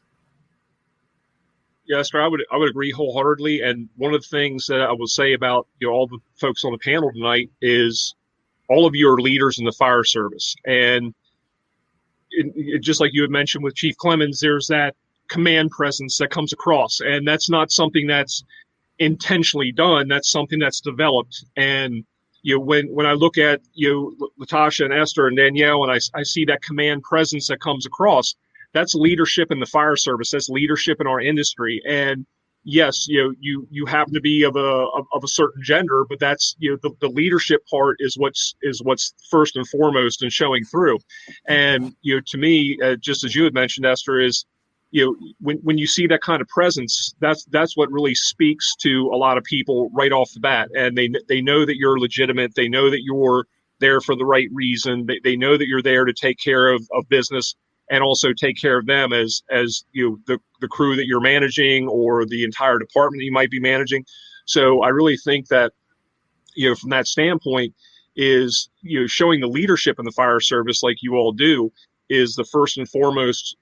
Yeah, Esther, I would agree wholeheartedly. And one of the things that I will say about all the folks on the panel tonight is all of you are leaders in the fire service. And just like you had mentioned with Chief Clemons, there's that command presence that comes across. And that's not something that's intentionally done. That's something that's developed. And when I look at Latosha and Esther and Danielle, and I see that command presence that comes across, that's leadership in the fire service. That's leadership in our industry. And yes, you happen to be of a certain gender, but that's the leadership part is what's first and foremost and showing through. And to me, just as you had mentioned, Esther, is when you see that kind of presence, that's what really speaks to a lot of people right off the bat. And they know that you're legitimate. They know that you're there for the right reason. They know that you're there to take care of business and also take care of them as the crew that you're managing or the entire department that you might be managing. So I really think that from that standpoint is showing the leadership in the fire service like you all do is the first and foremost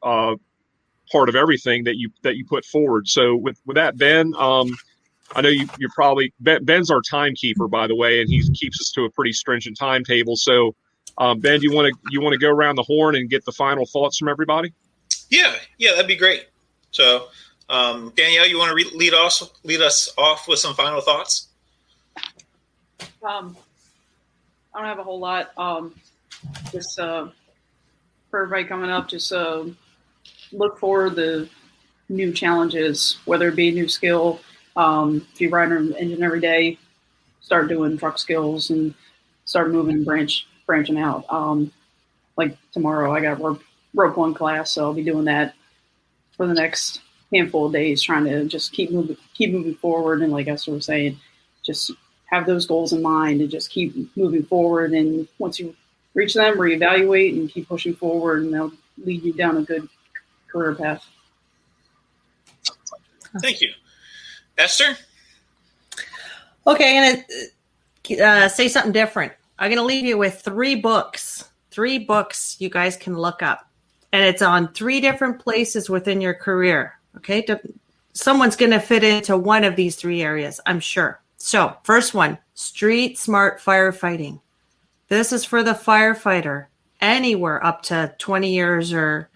part of everything that you put forward. So with that, Ben, I know you're probably Ben's our timekeeper, by the way, and he keeps us to a pretty stringent timetable. So Ben, do you want to go around the horn and get the final thoughts from everybody? Yeah, that'd be great. So Danielle, you want to lead us off with some final thoughts? I don't have a whole lot. Just for everybody coming up, just look for the new challenges, whether it be a new skill. If you ride an engine every day, start doing truck skills and start moving, branching out. Like tomorrow, I got rope one class, so I'll be doing that for the next handful of days, trying to just keep moving forward. And like Esther was saying, just have those goals in mind and just keep moving forward. And once you reach them, reevaluate and keep pushing forward, and they'll lead you down a good career path. Thank you. Esther? Okay, I'm going to say something different. I'm going to leave you with 3 books. 3 books you guys can look up. And it's on 3 different places within your career. Okay? Someone's going to fit into one of these 3 areas, I'm sure. So, first one, Street Smart Firefighting. This is for the firefighter, anywhere up to 20 years or,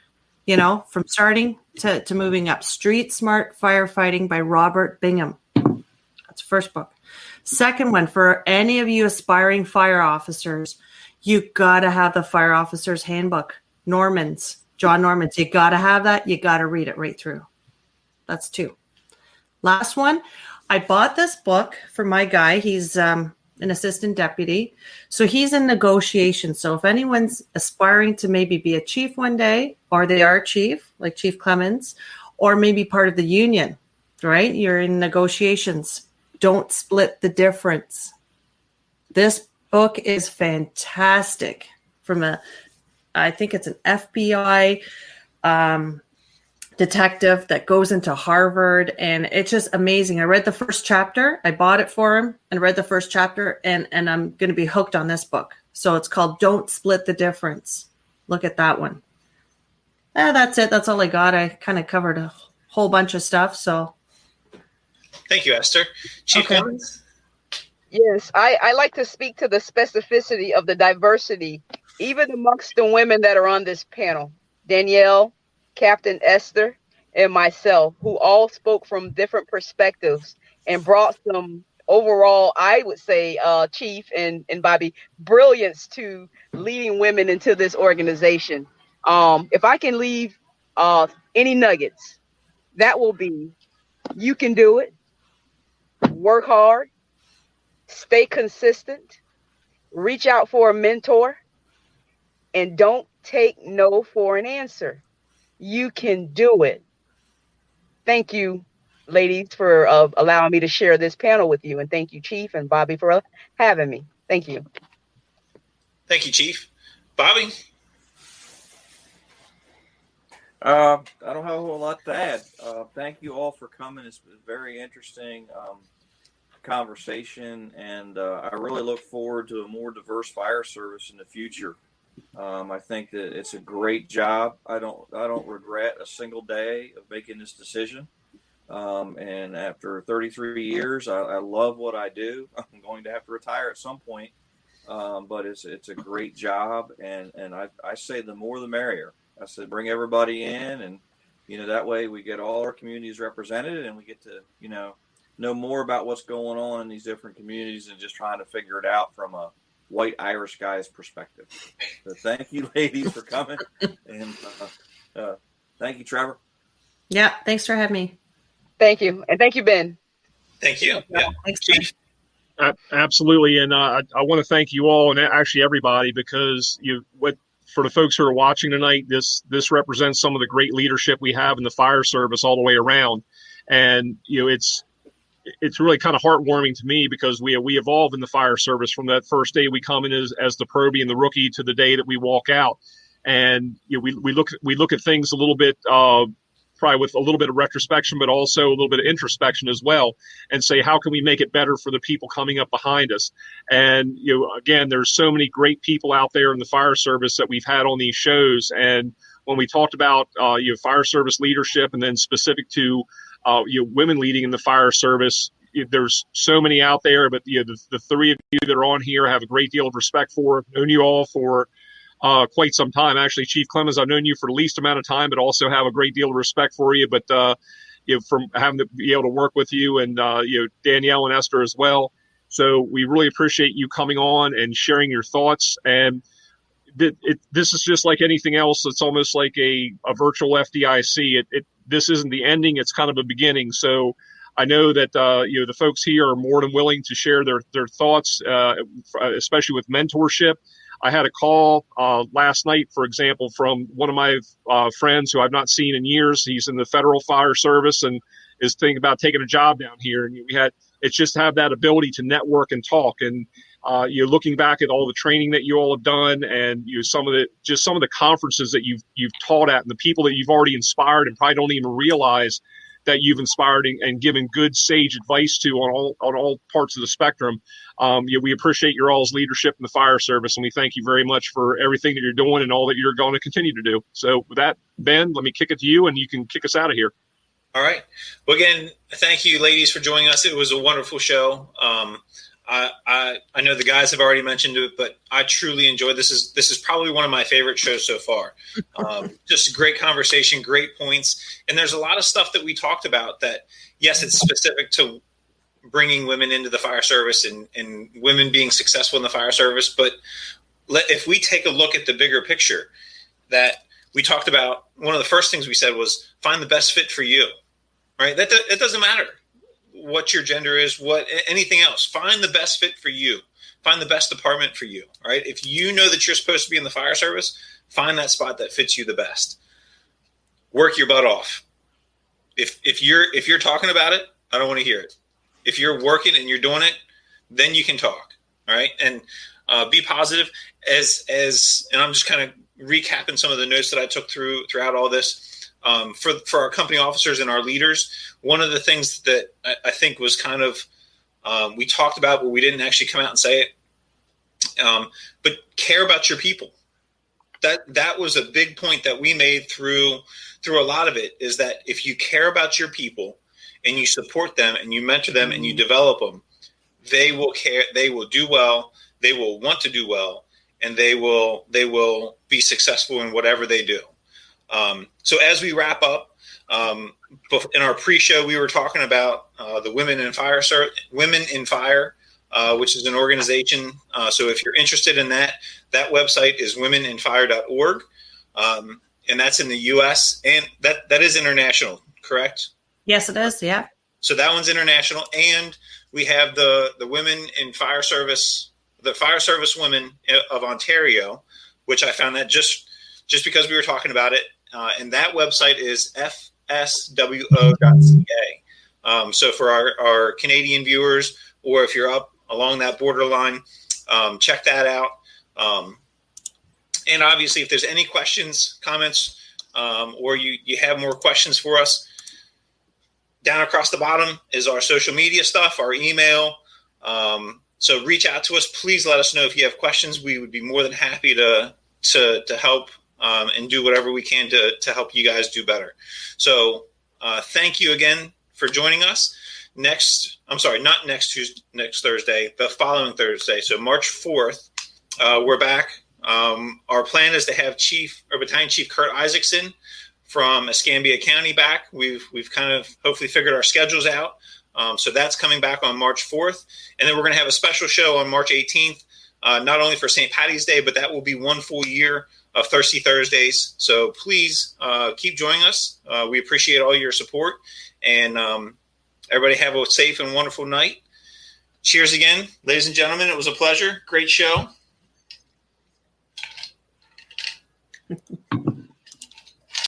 from starting to moving up. Street Smart Firefighting by Robert Bingham. That's the first book. Second one, for any of you aspiring fire officers, you got to have the Fire Officer's Handbook. John Norman's. You got to have that. You got to read it right through. That's 2. Last one, I bought this book for my guy. He's an assistant deputy. So he's in negotiations. So if anyone's aspiring to maybe be a chief one day, or they are a chief, like Chief Clemons, or maybe part of the union, right? You're in negotiations. Don't split the difference. This book is fantastic I think it's an FBI detective that goes into Harvard, and it's just amazing. I read the first chapter. I bought it for him and read the first chapter, and I'm going to be hooked on this book. So it's called Don't Split the Difference. Look at that one. That's it. That's all I got. I kind of covered a whole bunch of stuff. So thank you, Esther. Chief Clemons? Yes, I like to speak to the specificity of the diversity, even amongst the women that are on this panel. Danielle, Captain Esther, and myself, who all spoke from different perspectives and brought some overall, I would say, Chief and Bobby, brilliance to leading women into this organization. If I can leave any nuggets, that will be, you can do it, work hard, stay consistent, reach out for a mentor, and don't take no for an answer. You can do it. Thank you, ladies, for allowing me to share this panel with you. And thank you, Chief and Bobby, for having me. Thank you. Thank you, Chief. Bobby? I don't have a whole lot to add. Thank you all for coming. It's been a very interesting conversation, and I really look forward to a more diverse fire service in the future. I think that it's a great job. I don't regret a single day of making this decision. And after 33 years, I love what I do. I'm going to have to retire at some point, but it's a great job, and I say the more the merrier. I said bring everybody in, and that way we get all our communities represented, and we get to know more about what's going on in these different communities, and just trying to figure it out from a white Irish guy's perspective. So thank you, ladies, for coming, and thank you, Trevor. Yeah, thanks for having me. Thank you. And thank you, Ben. Thank you. Yeah. Thanks, Chief. Absolutely, and I want to thank you all, and actually everybody, because for the folks who are watching tonight, this represents some of the great leadership we have in the fire service all the way around, and it's really kind of heartwarming to me, because we evolve in the fire service from that first day we come in as the probie and the rookie to the day that we walk out, and we look at things a little bit. Probably with a little bit of retrospection, but also a little bit of introspection as well, and say, how can we make it better for the people coming up behind us? And, again, there's so many great people out there in the fire service that we've had on these shows. And when we talked about, fire service leadership, and then specific to, women leading in the fire service, there's so many out there, but the three of you that are on here, I have a great deal of respect for. I've known you all for quite some time. Actually, Chief Clemons, I've known you for the least amount of time, but also have a great deal of respect for you. But from having to be able to work with you, and Danielle and Esther as well. So we really appreciate you coming on and sharing your thoughts. And this is just like anything else. It's almost like a virtual FDIC. This isn't the ending. It's kind of a beginning. So I know that the folks here are more than willing to share their thoughts, especially with mentorship. I had a call last night, for example, from one of my friends who I've not seen in years. He's in the federal fire service and is thinking about taking a job down here. And it's just to have that ability to network and talk. And you're looking back at all the training that you all have done, and some of the conferences that you've taught at, and the people that you've already inspired, and probably don't even realize that you've inspired and given good sage advice to on all parts of the spectrum. We appreciate your all's leadership in the fire service, and we thank you very much for everything that you're doing and all that you're going to continue to do. So with that, Ben, let me kick it to you, and you can kick us out of here. All right. Well, again, thank you, ladies, for joining us. It was a wonderful show. I know the guys have already mentioned it, but I truly enjoyed this. This is probably one of my favorite shows so far. Just a great conversation, great points. And there's a lot of stuff that we talked about that, yes, it's specific to bringing women into the fire service and women being successful in the fire service. But if we take a look at the bigger picture that we talked about, one of the first things we said was find the best fit for you, right? It doesn't matter what your gender is, anything else. Find the best fit for you. Find the best department for you, right? If you know that you're supposed to be in the fire service, find that spot that fits you the best. Work your butt off. If you're talking about it, I don't want to hear it. If you're working and you're doing it, then you can talk, all right? And be positive. And I'm just kind of recapping some of the notes that I took throughout all this. For our company officers and our leaders, one of the things that I think was kind of we talked about, but we didn't actually come out and say it. But care about your people. That was a big point that we made through a lot of it, is that if you care about your people and you support them and you mentor them and you develop them, they will care. They will do well. They will want to do well, and they will be successful in whatever they do. So as we wrap up, in our pre-show, we were talking about the Women in Fire, which is an organization. So if you're interested in that website is womeninfire.org, and that's in the U.S. and that is international, correct? Yes, it is. Yeah. So that one's international, and we have the Women in Fire Service, the Fire Service Women of Ontario, which I found that just because we were talking about it. And that website is fswo.ca. So for our Canadian viewers, or if you're up along that borderline, check that out. And obviously, if there's any questions, comments, or you have more questions for us, down across the bottom is our social media stuff, our email. So reach out to us. Please let us know if you have questions. We would be more than happy to to help and do whatever we can to help you guys do better. So thank you again for joining us. Not next Tuesday, next Thursday, the following Thursday. So March 4th, we're back. Our plan is to have Battalion Chief Kurt Isaacson from Escambia County back. We've kind of hopefully figured our schedules out. So that's coming back on March 4th. And then we're going to have a special show on March 18th, not only for St. Patty's Day, but that will be 1 full year of Thirsty Thursdays. So please keep joining us. We appreciate all your support. And everybody have a safe and wonderful night. Cheers again, ladies and gentlemen. It was a pleasure. Great show.